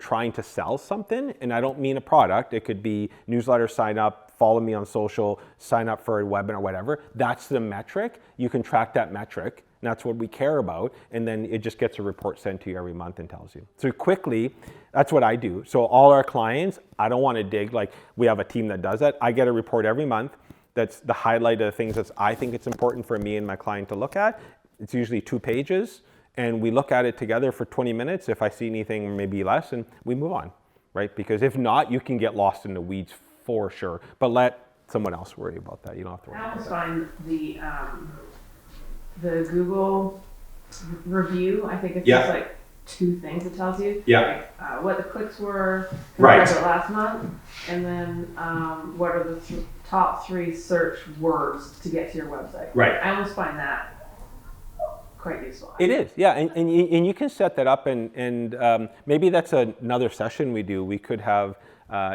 trying to sell something, and I don't mean a product, it could be newsletter sign up, follow me on social, sign up for a webinar, whatever. That's the metric. You can track that metric. And that's what we care about. And then it just gets a report sent to you every month and tells you. So quickly, that's what I do. So all our clients, I don't want to dig, we have a team that does that. I get a report every month. That's the highlight of the things that I think it's important for me and my client to look at. It's usually 2 pages. And we look at it together for 20 minutes. If I see anything, maybe less, and we move on, right? Because if not, you can get lost in the weeds for sure. But let someone else worry about that. You don't have to worry I about always that. find the Google review, I think it's Yeah. just 2 things it tells you. Yeah. What the clicks were Right. compared to last month, and then what are the top 3 search words to get to your website. Right. I almost find that quite useful. It is, yeah, and you can set that up, and maybe that's another session we do. We could have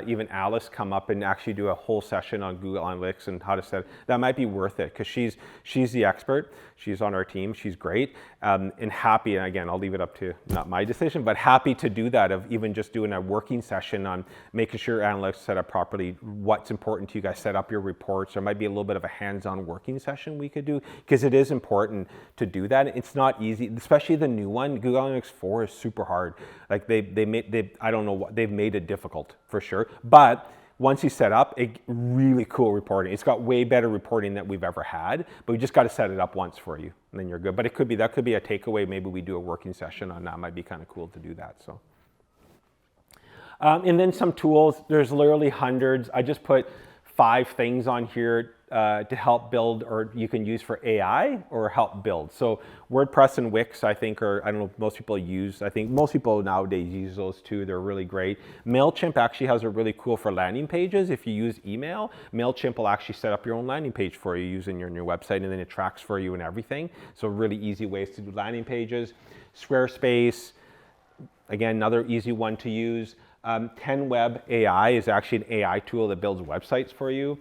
even Alice come up and actually do a whole session on Google Analytics and how to set it. That might be worth it because she's the expert. She's on our team. She's great and happy. And again, I'll leave it up to not my decision, but happy to do that of even just doing a working session on making sure analytics set up properly. What's important to you guys? Set up your reports. There might be a little bit of a hands-on working session we could do because it is important to do that. It's not easy, especially the new one. Google Analytics 4 is super hard. Like I don't know what they've made it difficult for sure, but once you set up, really cool reporting. It's got way better reporting than we've ever had, but we just got to set it up once for you, and then you're good. But that could be a takeaway. Maybe we do a working session on that. Might be kind of cool to do that. So, and then some tools. There's literally hundreds. I just put 5 things on here to help build, or you can use for AI or help build. So WordPress and Wix, I think, I don't know, most people use. I think most people nowadays use those too. They're really great. MailChimp actually has a really cool for landing pages. If you use email, MailChimp will actually set up your own landing page for you using your new website, and then it tracks for you and everything. So really easy ways to do landing pages. Squarespace, again, another easy one to use. 10Web AI is actually an AI tool that builds websites for you.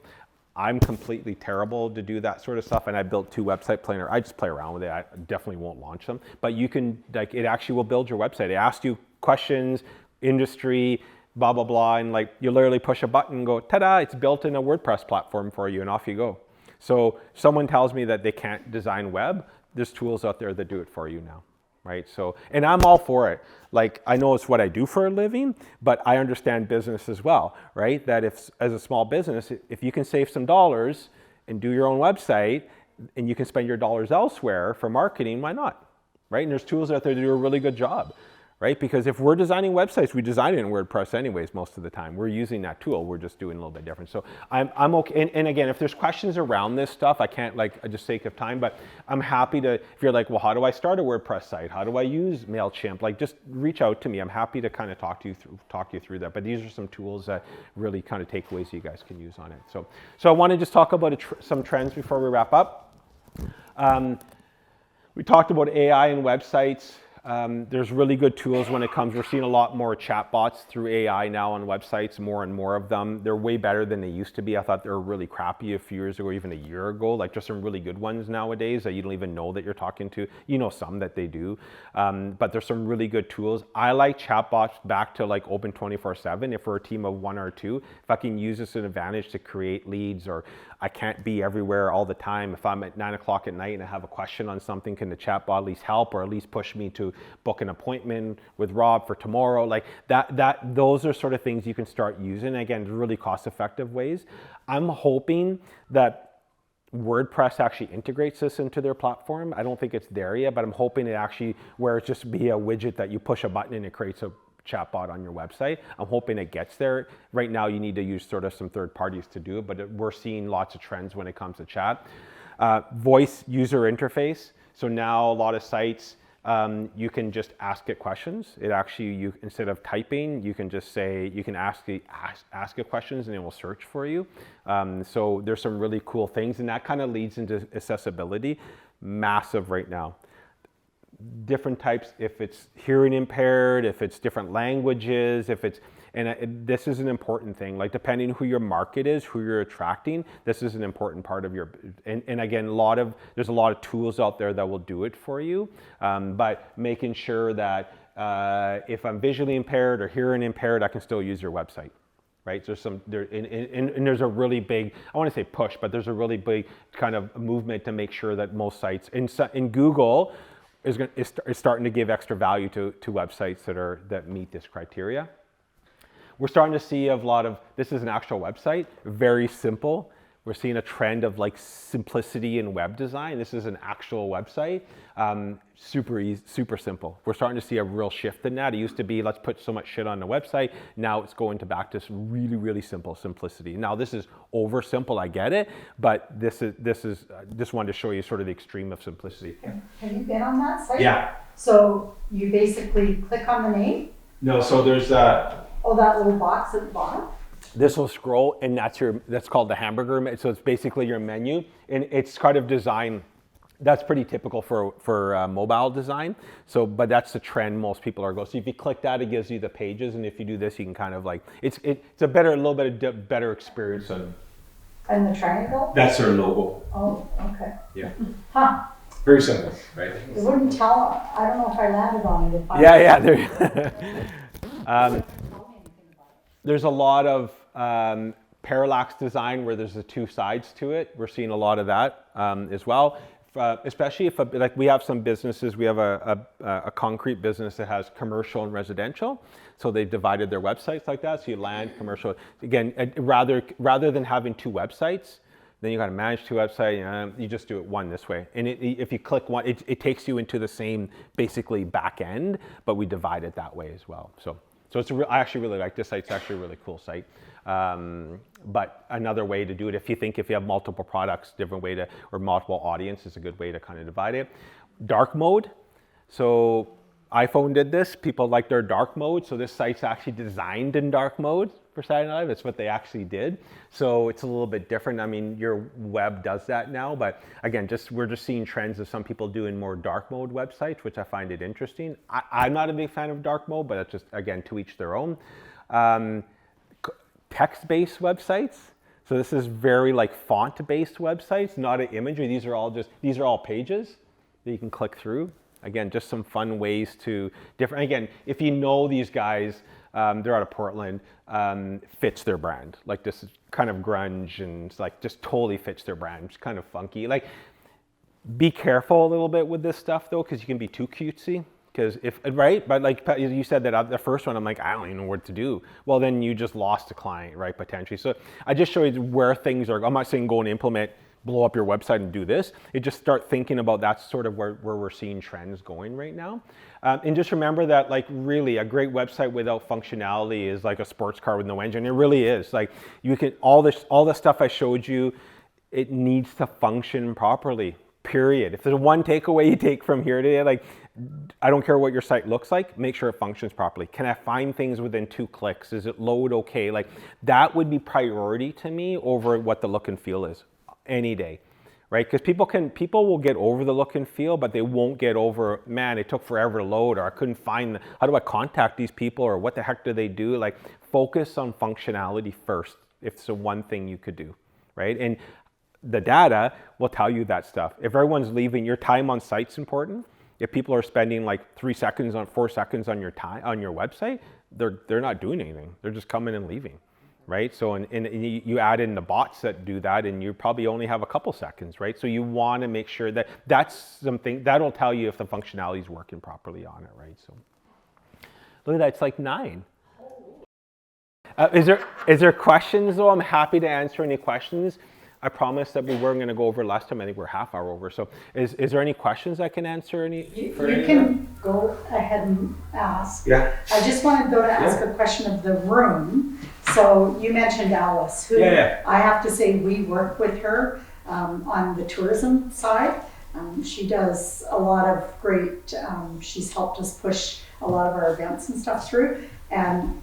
I'm completely terrible to do that sort of stuff, and I built 2 website planners. I just play around with it. I definitely won't launch them, but you can, like, it actually will build your website. It asks you questions, industry, blah, blah, blah, and like you literally push a button and go, ta-da, it's built in a WordPress platform for you, and off you go. So someone tells me that they can't design web, there's tools out there that do it for you now. Right? So, and I'm all for it. Like, I know it's what I do for a living, but I understand business as well, right? That if, as a small business, if you can save some dollars and do your own website and you can spend your dollars elsewhere for marketing, why not? Right? And there's tools out there that do a really good job, right? Because if we're designing websites, we design it in WordPress anyways most of the time. We're using that tool. We're just doing a little bit different. So I'm okay. And again, if there's questions around this stuff, I can't, like, just sake of time, but I'm happy to, if you're like, well, how do I start a WordPress site? How do I use MailChimp? Like, just reach out to me. I'm happy to kind of talk you through that. But these are some tools that really kind of takeaways you guys can use on it. So I want to just talk about some trends before we wrap up. We talked about AI and websites. There's really good tools when it comes. We're seeing a lot more chatbots through AI now on websites, more and more of them. They're way better than they used to be. I thought they were really crappy a few years ago, even a year ago. Like, there's some really good ones nowadays that you don't even know that you're talking to. You know some that they do, but there's some really good tools. I like chatbots back to like open 24/7. If we're a team of 1 or 2, if I can use this as an advantage to create leads, or I can't be everywhere all the time. If I'm at 9 o'clock at night and I have a question on something, can the chatbot at least help, or at least push me to book an appointment with Rob for tomorrow? Like those are sort of things you can start using. Again, really cost-effective ways. I'm hoping that WordPress actually integrates this into their platform. I don't think it's there yet, but I'm hoping it actually, where it's just be a widget that you push a button and it creates a chatbot on your website. I'm hoping it gets there. Right now, you need to use sort of some third parties to do it, but we're seeing lots of trends when it comes to chat. Voice user interface. So now a lot of sites, you can just ask it questions. It actually, instead of typing, you can just say, you can ask it questions and it will search for you. So there's some really cool things, and that kind of leads into accessibility. Massive right now. Different types, if it's hearing impaired, if it's different languages, if it's, this is an important thing, like depending who your market is, who you're attracting, this is an important part of your, and again, there's a lot of tools out there that will do it for you, but making sure that if I'm visually impaired or hearing impaired, I can still use your website. Right? And there's a really big, I want to say push, but there's a really big kind of movement to make sure that most sites, in Google, is starting to give extra value to websites that meet this criteria. We're starting to see a lot of, this is an actual website, very simple. We're seeing a trend of like simplicity in web design. This is an actual website, super easy, super simple. We're starting to see a real shift in that. It used to be, let's put so much shit on the website. Now it's going back to really, really simple simplicity. Now this is over simple, I get it, but this is just wanted to show you sort of the extreme of simplicity. Have you been on that site? Yeah. So you basically click on the name? No, so there's Oh, that little box at the bottom? this will scroll, and that's called the hamburger. So it's basically your menu, and it's kind of designed That's pretty typical for mobile design. So, but that's the trend most people are going. So if you click that, it gives you the pages, and if you do this, you can kind of like it's a little bit of better experience on. And the triangle? That's our logo. Oh, okay. Yeah. Huh, Very simple, right? it wouldn't tell, I don't know if I landed on it if I. Yeah. There's a lot of parallax design where there's the two sides to it. We're seeing a lot of that as well. Especially if like we have some businesses, we have a concrete business that has commercial and residential, so they've divided their websites like that. So you land commercial again, rather than having two websites, then you got to manage two websites. You just do it one this way, and if you click one, it takes you into the same basically back end, but we divide it that way as well. So it's I actually really like this site. It's actually a really cool site. But another way to do it, if you have multiple products, different way to, or multiple audience is a good way to kind of divide it. Dark mode. So iPhone did this. People like their dark mode. So this site's actually designed in dark mode for Saturday Night Live. That's what they actually did. So it's a little bit different. I mean, your web does that now, but again, we're just seeing trends of some people doing more dark mode websites, which I find it interesting. I'm not a big fan of dark mode, but it's just, again, to each their own. Text-based websites. So this is very like font-based websites, not an imagery. These are all pages that you can click through. Again, just some fun ways to different. Again, if you know these guys, they're out of Portland. Fits their brand. Like this is kind of grunge and it's like just totally fits their brand. It's kind of funky. Like, be careful a little bit with this stuff though, because you can be too cutesy. Because right, but like you said that the first one, I'm like, I don't even know what to do. Well, then you just lost a client, right, potentially. So I just show you where things are. I'm not saying go and implement, blow up your website and do this. It just start thinking about that's sort of where we're seeing trends going right now. And just remember that like really a great website without functionality is like a sports car with no engine. It really is. Like you can, all the stuff I showed you, it needs to function properly. Period. If there's one takeaway you take from here today, like I don't care what your site looks like, make sure it functions properly. Can I find things within 2 clicks? Is it load okay? Like that would be priority to me over what the look and feel is any day, right? Because people will get over the look and feel, but they won't get over, man, it took forever to load, or I couldn't find, how do I contact these people, or what the heck do they do? Like focus on functionality first if it's the one thing you could do, right? And the data will tell you that stuff. If everyone's leaving, your time on site's important. If people are spending like 4 seconds on your time on your website, they're not doing anything. They're just coming and leaving, right? So and you add in the bots that do that, and you probably only have a couple seconds, right? So you want to make sure that that's something that'll tell you if the functionality is working properly on it, right? So look at that, it's like 9. Is there questions though? I'm happy to answer any questions. I promised that we weren't going to go over last time. I think we're half hour over. So is there any questions I can answer? You can go ahead and ask. Yeah. I just wanted though to ask a question of the room. So you mentioned Alice, who I have to say we work with her on the tourism side. She does a lot of great, she's helped us push a lot of our events and stuff through. And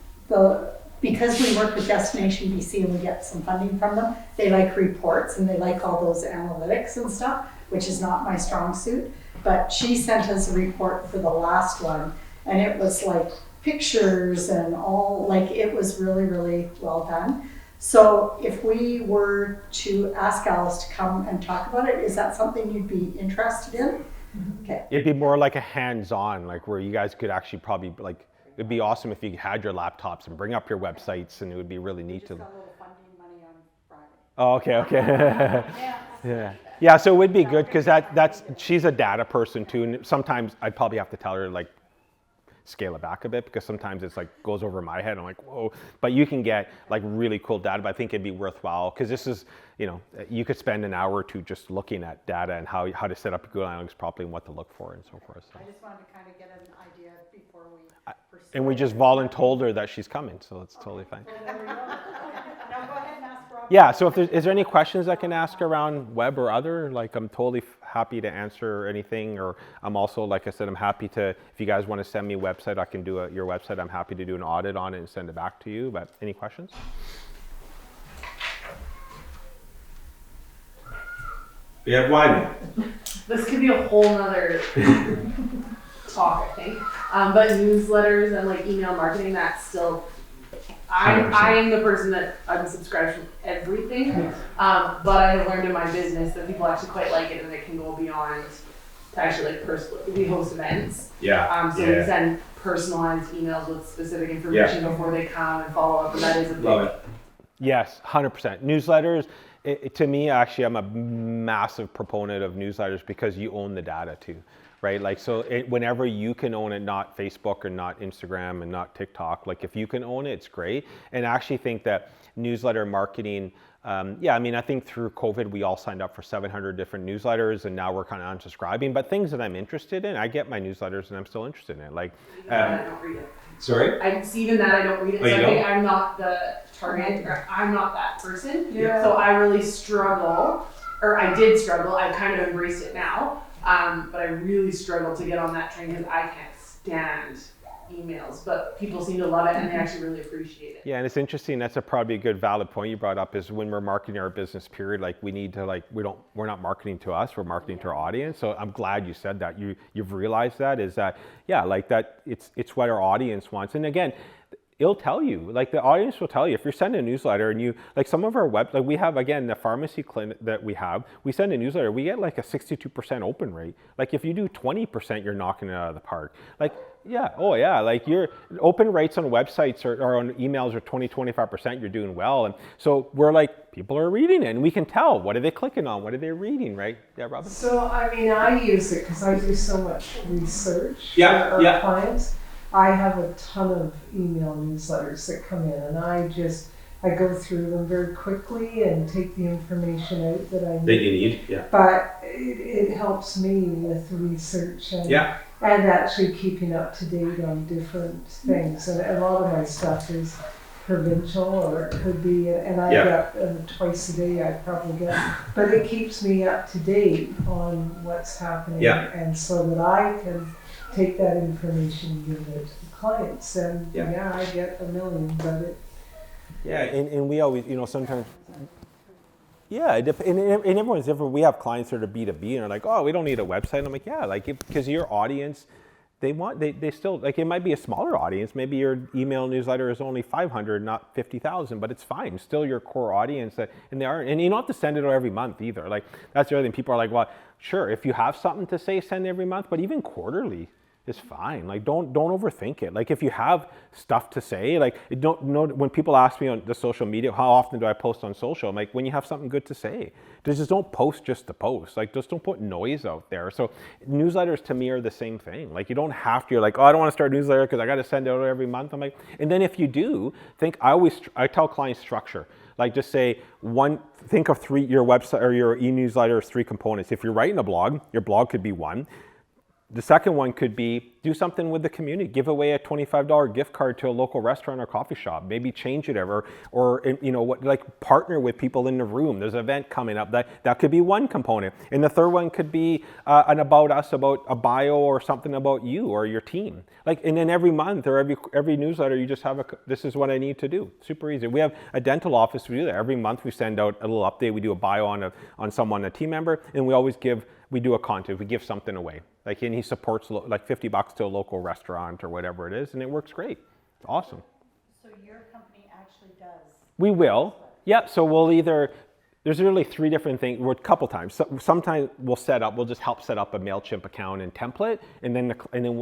because we work with Destination BC and we get some funding from them, they like reports and they like all those analytics and stuff, which is not my strong suit. But she sent us a report for the last one, and it was like pictures and all, like it was really, really well done. So if we were to ask Alice to come and talk about it, is that something you'd be interested in? Okay. It'd be more like a hands-on, like where you guys could actually probably like, it'd be awesome if you had your laptops and bring up your websites, and it would be really neat to. Got a little funding money on Friday. Oh, okay. Yeah. So it would be good because she's a data person too, and sometimes I'd probably have to tell her like scale it back a bit because sometimes it's like goes over my head. I'm like, whoa. But you can get like really cool data. But I think it'd be worthwhile because this is, you could spend an hour or two just looking at data and how to set up Google Analytics properly and what to look for and so forth. So. I just wanted to kind of get an idea before we. And we just voluntold her that she's coming, so it's totally fine. Well, there we go. Now go ahead and ask Rob. Yeah, so is there any questions I can ask around web or other? Like I'm totally happy to answer anything, or I'm also, like I said, I'm happy to, if you guys want to send me a website, I can do your website. I'm happy to do an audit on it and send it back to you, but any questions? Yeah, why? This could be a whole nother talk, I think. But newsletters and like email marketing, that's still, I am the person that unsubscribes from everything. But I have learned in my business that people actually quite like it and it can go beyond to actually like personal. We host events. Yeah. So we send personalized emails with specific information before they come and follow up, and that is a big. Love it. Yes, 100%. Newsletters, to me, actually, I'm a massive proponent of newsletters because you own the data too, right? Like, so whenever you can own it, not Facebook or not Instagram and not TikTok, like if you can own it, it's great. And I actually think that newsletter marketing, I think through COVID, we all signed up for 700 different newsletters and now we're kind of unsubscribing, but things that I'm interested in, I get my newsletters and I'm still interested in it. Like, I don't read it. Sorry? I see even that I don't read it. Oh, So you I don't? think I'm not the target, or I'm not that person. Yeah. So I really struggle, or I did struggle. I kind of embraced it now, but I really struggle to get on that train because I can't stand emails. But people seem to love it and they actually really appreciate it. yeah, and it's interesting. That's probably a good valid point you brought up is when we're marketing our business period, like we need to we're not marketing to us, we're marketing to our audience. So I'm glad you said that. You've realized that is that, like that it's what our audience wants. And again, it'll tell you, like the audience will tell you if you're sending a newsletter and you, like some of our like we have, again, the pharmacy clinic that we send a newsletter, we get like a 62% open rate. Like if you do 20%, you're knocking it out of the park. Like, like your open rates on websites or on emails are 20-25%, you're doing well. And so we're like, people are reading it and we can tell, what are they clicking on? What are they reading, right? Yeah, Robin? So, I mean, I use it because I do so much research Yeah, for our yeah. clients. I have a ton of email newsletters that come in and I go through them very quickly and take the information out that I That need. you need, yeah. But it helps me with research and actually keeping up to date on different things. And a lot of my stuff is provincial or it could be, and I get twice a day I probably get, but it keeps me up to date on what's happening and so that I can take that information and give it to the clients. And I get a million, but it. Yeah, and we always, sometimes. Yeah, and everyone's different. We have clients that are B2B and are like, oh, we don't need a website. And I'm like, because your audience, they still, like it might be a smaller audience. Maybe your email newsletter is only 500, not 50,000, but it's fine. Still your core audience and you don't have to send it out every month either. Like that's the other thing. People are like, well, sure, if you have something to say, send every month, but even quarterly is fine. Like don't overthink it. Like if you have stuff to say, like when people ask me on the social media, how often do I post on social? I'm like, when you have something good to say. Just don't post just to post. Like just don't put noise out there. So newsletters to me are the same thing. Like you don't have to, you're like, oh, I don't want to start a newsletter because I got to send it out every month. I'm like, and then if you do, I tell clients structure. Like just say think of your website or your e-newsletter as 3 components. If you're writing a blog, your blog could be one. The second one could be do something with the community. Give away a $25 gift card to a local restaurant or coffee shop. Maybe change it ever, or partner with people in the room. There's an event coming up that could be one component. And the third one could be an about us, about a bio or something about you or your team. And then every month or every newsletter, you just have this is what I need to do. Super easy. We have a dental office. We do that every month. We send out a little update. We do a bio on someone, a team member, and we do a contest. We give something away. And he supports like $50 to a local restaurant or whatever it is, and it works great. It's awesome. So your company actually does? We will. Yeah, so there's really 3 different things, or a couple times. So, sometimes we'll just help set up a MailChimp account and template, and then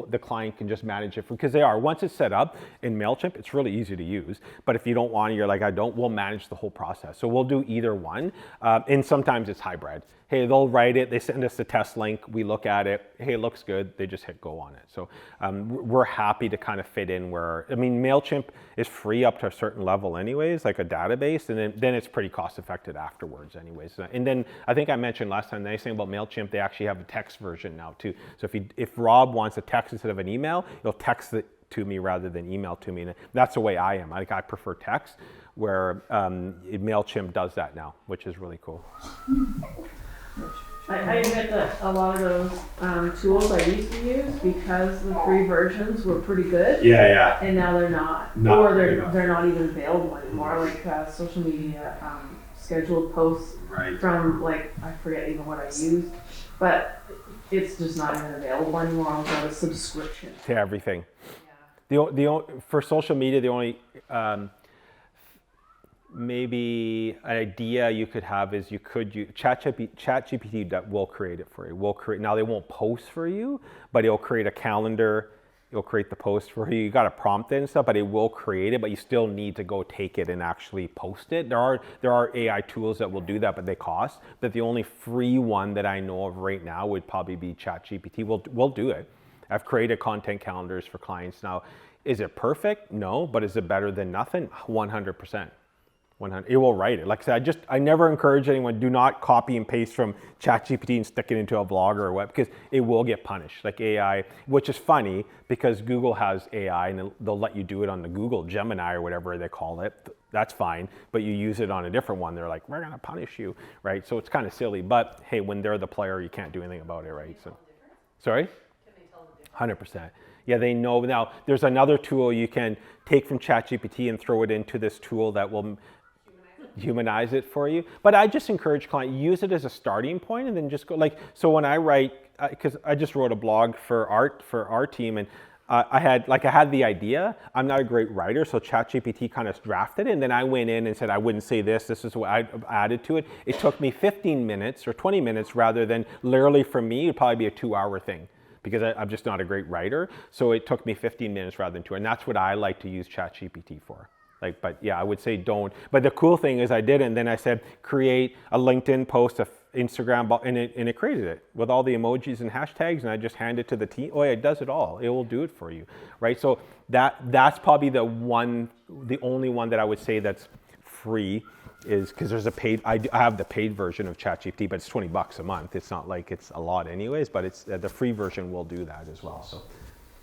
the client can just manage it because once it's set up in MailChimp, it's really easy to use. But if you don't want it, you're like, we'll manage the whole process. So we'll do either one, and sometimes it's hybrid. Hey, they'll write it, they send us the test link, we look at it, hey, it looks good, they just hit go on it. So we're happy to kind of fit in MailChimp is free up to a certain level anyways, like a database, and then it's pretty cost effective afterwards anyways. And then I think I mentioned last time, the nice thing about MailChimp, they actually have a text version now too. So if Rob wants a text instead of an email, he'll text it to me rather than email to me. And that's the way I am. I prefer text, where MailChimp does that now, which is really cool. I admit that a lot of those tools I used to use, because the free versions were pretty good, Yeah. and now they're not, No, or they're not. they're not even available anymore. Like social media scheduled posts Right. from like, I forget even what I used, but it's just not even available anymore without a subscription. To everything. For social media, the only maybe an idea you could have is you could use ChatGPT that will create it for you. Now they won't post for you, but it'll create a calendar. It'll create the post for you. You got to prompt it and stuff, but it will create it. But you still need to go take it and actually post it. There are AI tools that will do that, but they cost. But the only free one that I know of right now would probably be ChatGPT. We'll do it. I've created content calendars for clients now. Is it perfect? No, but is it better than nothing? 100%. 100. It will write it. Like I said, I never encourage anyone, do not copy and paste from ChatGPT and stick it into a blog or a web, because it will get punished. Like AI, which is funny because Google has AI and they'll let you do it on the Google Gemini or whatever they call it. That's fine, but you use it on a different one, they're like, we're gonna punish you, right? So it's kind of silly, but hey, when they're the player, you can't do anything about it, right? So, sorry? 100%. Yeah, they know. Now, there's another tool you can take from ChatGPT and throw it into this tool that will humanize it for you. But I just encourage clients, use it as a starting point and then just go like, so when I write, because I just wrote a blog for our team, and I had the idea. I'm not a great writer, so ChatGPT kind of drafted it, and then I went in and said, I wouldn't say this is what I added to it. It took me 15 minutes or 20 minutes rather than literally for me, it'd probably be a 2-hour thing, because I'm just not a great writer. So it took me 15 minutes rather than 2. And that's what I like to use ChatGPT for. Like, but yeah, I would say don't. But the cool thing is I did it, and then I said, create a LinkedIn post, a Instagram, and it created it with all the emojis and hashtags, and I just hand it to the team. Oh yeah, it does it all. It will do it for you, right? So that's probably the only one that I would say that's free, is because there's a paid, I have the paid version of ChatGPT, but it's $20 a month. It's not like it's a lot anyways, but it's the free version will do that as well. So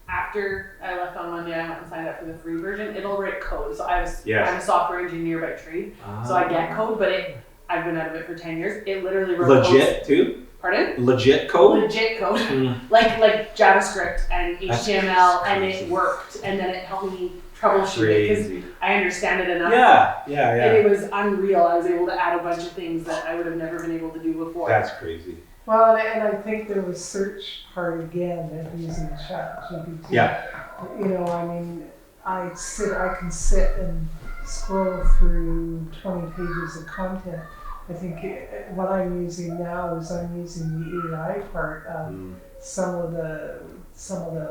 After I left on Monday, I went and signed up for the free version. It'll write code. So I'm a software engineer by trade, so I get code, but I've been out of it for 10 years. It literally wrote Legit too? Pardon? Legit code? Legit code. Like JavaScript and HTML, and it worked. And then it helped me troubleshoot it because I understand it enough. Yeah. And it was unreal. I was able to add a bunch of things that I would have never been able to do before. That's crazy. Well, and I think there was search part again of using ChatGPT. Yeah. You know, I mean, I can sit and scroll through 20 pages of content. I think what I'm using now is I'm using the AI part of some of the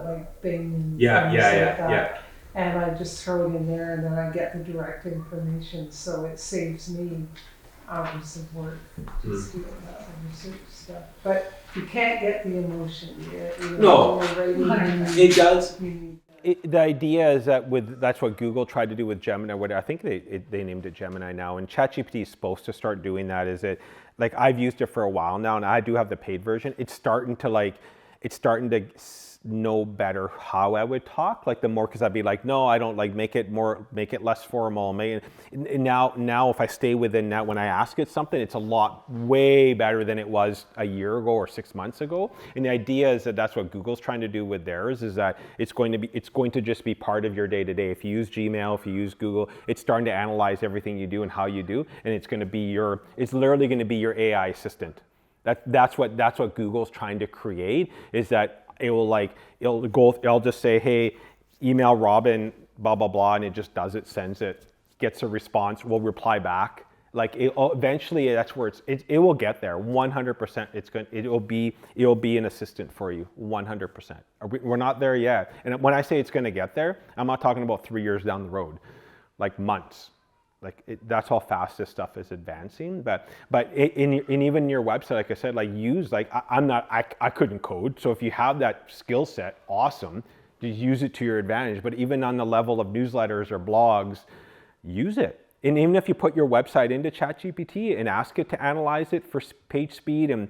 like Bing and things like that. And I just throw it in there, and then I get the direct information, so it saves me hours of work just doing that research stuff. But you can't get the emotion. No, it does. the idea is that that's what Google tried to do with Gemini. What I think they named it Gemini now, and ChatGPT is supposed to start doing that. Is it like I've used it for a while now, and I do have the paid version. It's starting to know better how I would talk, like the more, because I'd be like, no, I don't, like make it less formal. And now if I stay within that, when I ask it something, it's a lot way better than it was a year ago or 6 months ago. And the idea is that that's what Google's trying to do with theirs, is that it's going to just be part of your day to day. If you use Gmail, if you use Google, it's starting to analyze everything you do and how you do, and it's literally going to be your AI assistant. That's what Google's trying to create, is that it'll just say, hey, email Robin, blah, blah, blah, and it just does it, sends it, gets a response, will reply back. Like eventually that's where it will get there, 100%. It'll be an assistant for you, 100%. We're not there yet. And when I say it's gonna get there, I'm not talking about 3 years down the road, like months. That's how fast this stuff is advancing. But in even your website, like I said, I couldn't code. So if you have that skill set, awesome, just use it to your advantage. But even on the level of newsletters or blogs, use it. And even if you put your website into ChatGPT and ask it to analyze it for page speed, and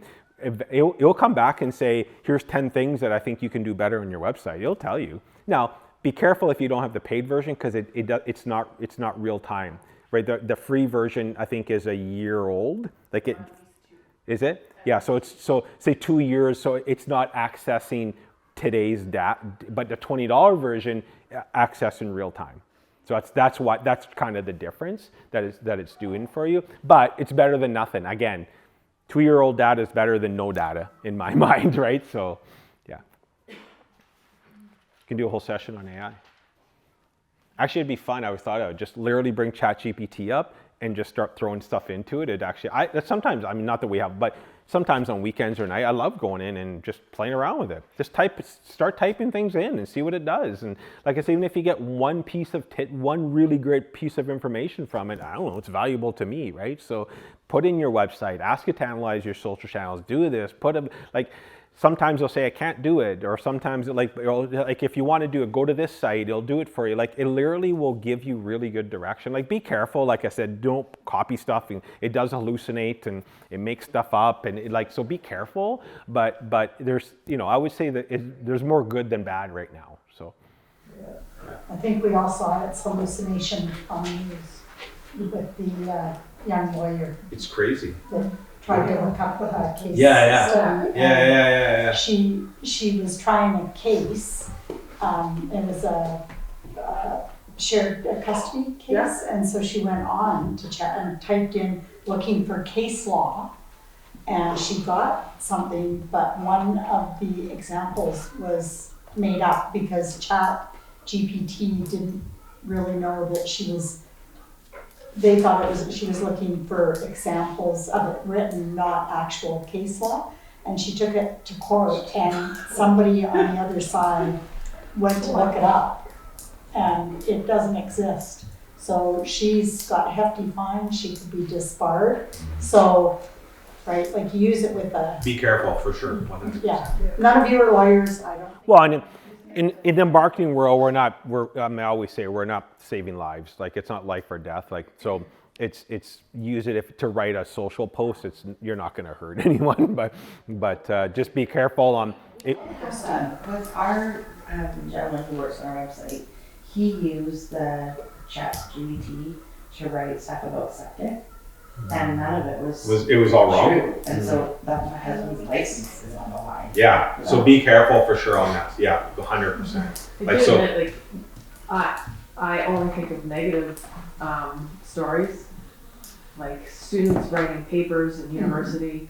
it'll come back and say, here's 10 things that I think you can do better on your website. It'll tell you. Now, be careful if you don't have the paid version, because it's not real time. Right, the free version I think is a year old. Is it? Yeah. So say 2 years. So it's not accessing today's data, but the $20 version access in real time. So that's kind of the difference that it's doing for you. But it's better than nothing. Again, 2-year-old data is better than no data in my mind, right? So, yeah. You can do a whole session on AI. Actually, it'd be fun. I thought I would just literally bring ChatGPT up and just start throwing stuff into it. It actually, sometimes, I mean, not that we have, but sometimes on weekends or night, I love going in and just playing around with it. Just start typing things in and see what it does. And like I said, even if you get one really great piece of information from it, I don't know, it's valuable to me, right? So put in your website, ask it to analyze your social channels, do this, sometimes they'll say I can't do it, or sometimes like if you want to do it, go to this site, it'll do it for you. Like it literally will give you really good direction. Like be careful, like I said, don't copy stuff. And it does hallucinate and it makes stuff up, and so be careful. But there's I would say that there's more good than bad right now. So I think we all saw its hallucination on the news with the young lawyer It's crazy. that tried to look up a case. Yeah. study, Yeah, and yeah, yeah. She was trying a case. It was a shared custody case, Yeah. and so she went on to chat and typed in looking for case law, and she got something, but one of the examples was made up because ChatGPT didn't really know that they thought she was looking for examples of it written, not actual case law. And she took it to court, and somebody on the other side went to look it up, and it doesn't exist. So she's got a hefty fine, she could be disbarred. So, right, like use it with Be careful for sure. yeah. None of you are lawyers, I don't think. well, and in the marketing world, I always say we're not saving lives. Like it's not life or death. Like so, it's use it to write a social post. You're not going to hurt anyone, but just be careful on it. With our gentleman who works on our website, he used the ChatGPT to write stuff about septic, and none of it was It was all wrong. true. And so that my husband's license is on the line. Yeah. So be careful for sure on that. Yeah, 100%. I do admit, I only think of negative stories, like students writing papers in university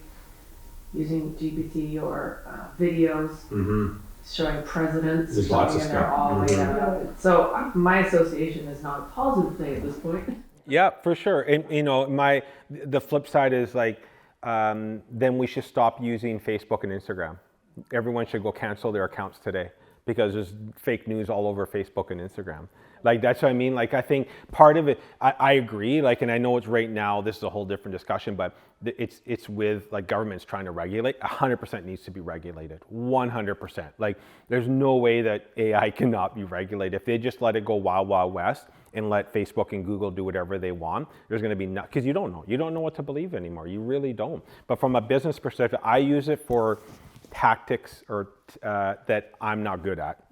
using GPT or videos Mm-hmm. showing presidents There's lots of and they're stuff. all laid out. So my association is not a positive thing at this point. Yeah, for sure. And the flip side is then we should stop using Facebook and Instagram. Everyone should go cancel their accounts today because there's fake news all over Facebook and Instagram. Like that's what I mean. Like I think part of it, I agree. Like, and I know it's right now. This is a whole different discussion, but it's with like governments trying to regulate. 100% needs to be regulated. 100%. Like there's no way that AI cannot be regulated. If they just let it go wild, wild west and let Facebook and Google do whatever they want, there's going to be because you don't know what to believe anymore. You really don't. But from a business perspective, I use it for tactics or that I'm not good at.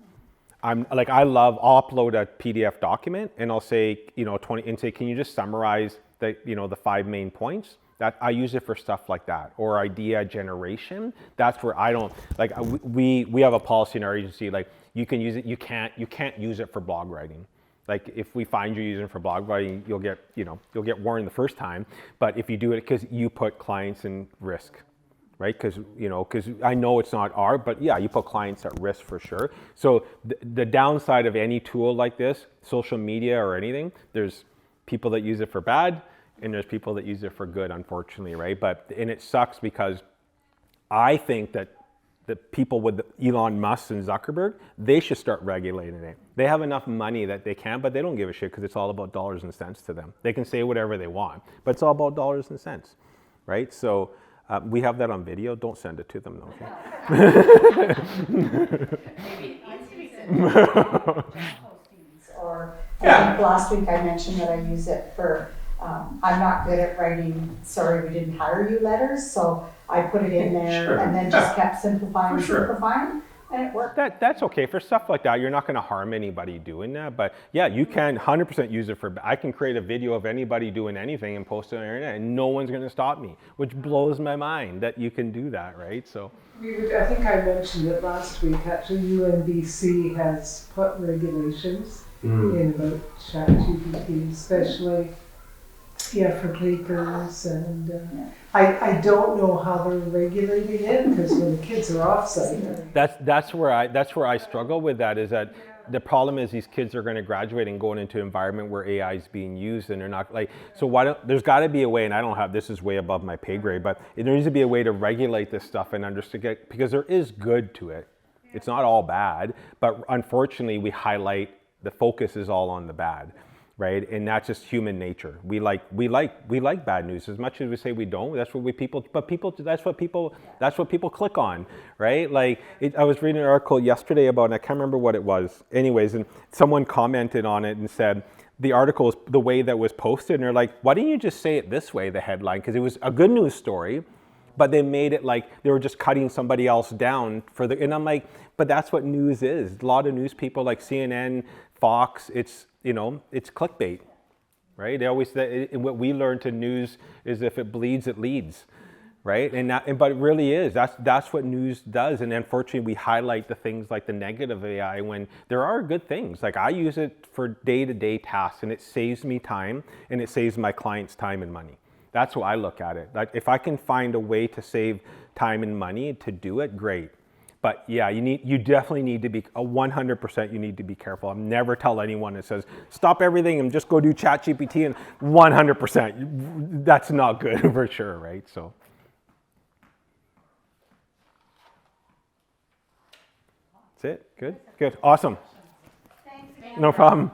I'll upload a PDF document and I'll say, can you just summarize the 5 main points? That I use it for stuff like that, or idea generation. That's where I don't we have a policy in our agency, like you can use it, you can't use it for blog writing. Like if we find you using it for blog writing, you'll get warned the first time. But if you do it because you put clients in risk, right? Because I know it's not art, but yeah, you put clients at risk for sure. So the downside of any tool like this, social media or anything, there's people that use it for bad, and there's people that use it for good, unfortunately, right? And it sucks because I think that the people with Elon Musk and Zuckerberg, they should start regulating it. They have enough money that they can, but they don't give a shit because it's all about dollars and cents to them. They can say whatever they want, but it's all about dollars and cents, right? So we have that on video. Don't send it to them, though. Or I think last week I mentioned that I use it for, I'm not good at writing, sorry we didn't hire you letters, so I put it in there Sure. and then just kept simplifying, For sure. simplifying, and it worked. That's okay for stuff like that. You're not going to harm anybody doing that, but yeah, you can 100% use it for. I can create a video of anybody doing anything and post it on the internet, and no one's going to stop me, which blows my mind that you can do that, right? So. I think I mentioned it last week. Actually, UNBC has put regulations in about ChatGPT, especially for papers, and I don't know how they're regulating it, because when the kids are off-site. That's where I struggle with that, is that the problem is these kids are going to graduate and going into an environment where AI is being used, and they're not like, so there's got to be a way, and I don't have, this is way above my pay grade, but there needs to be a way to regulate this stuff and understand it, because there is good to it. It's not all bad, but unfortunately we highlight, the focus is all on the bad, right? And that's just human nature. We like bad news as much as we say we don't. That's what that's what people click on, right? Like I was reading an article yesterday about, and I can't remember what it was. Anyways, and someone commented on it and said the article is the way that was posted, and they're like, why didn't you just say it this way, the headline? Because it was a good news story, but they made it like they were just cutting somebody else down for the, and I'm like, but that's what news is. A lot of news people like CNN, Fox, it's clickbait, right? They always say, what we learn to news is if it bleeds, it leads, right? But it really is. That's what news does. And unfortunately, we highlight the things like the negative AI when there are good things. Like I use it for day-to-day tasks, and it saves me time, and it saves my clients time and money. That's how I look at it. Like if I can find a way to save time and money to do it, great. But yeah, you definitely need to be 100%. You need to be careful. I'll never tell anyone that says stop everything and just go do ChatGPT, and 100%. That's not good for sure, right? So that's it. Good. Awesome. Thanks. No problem.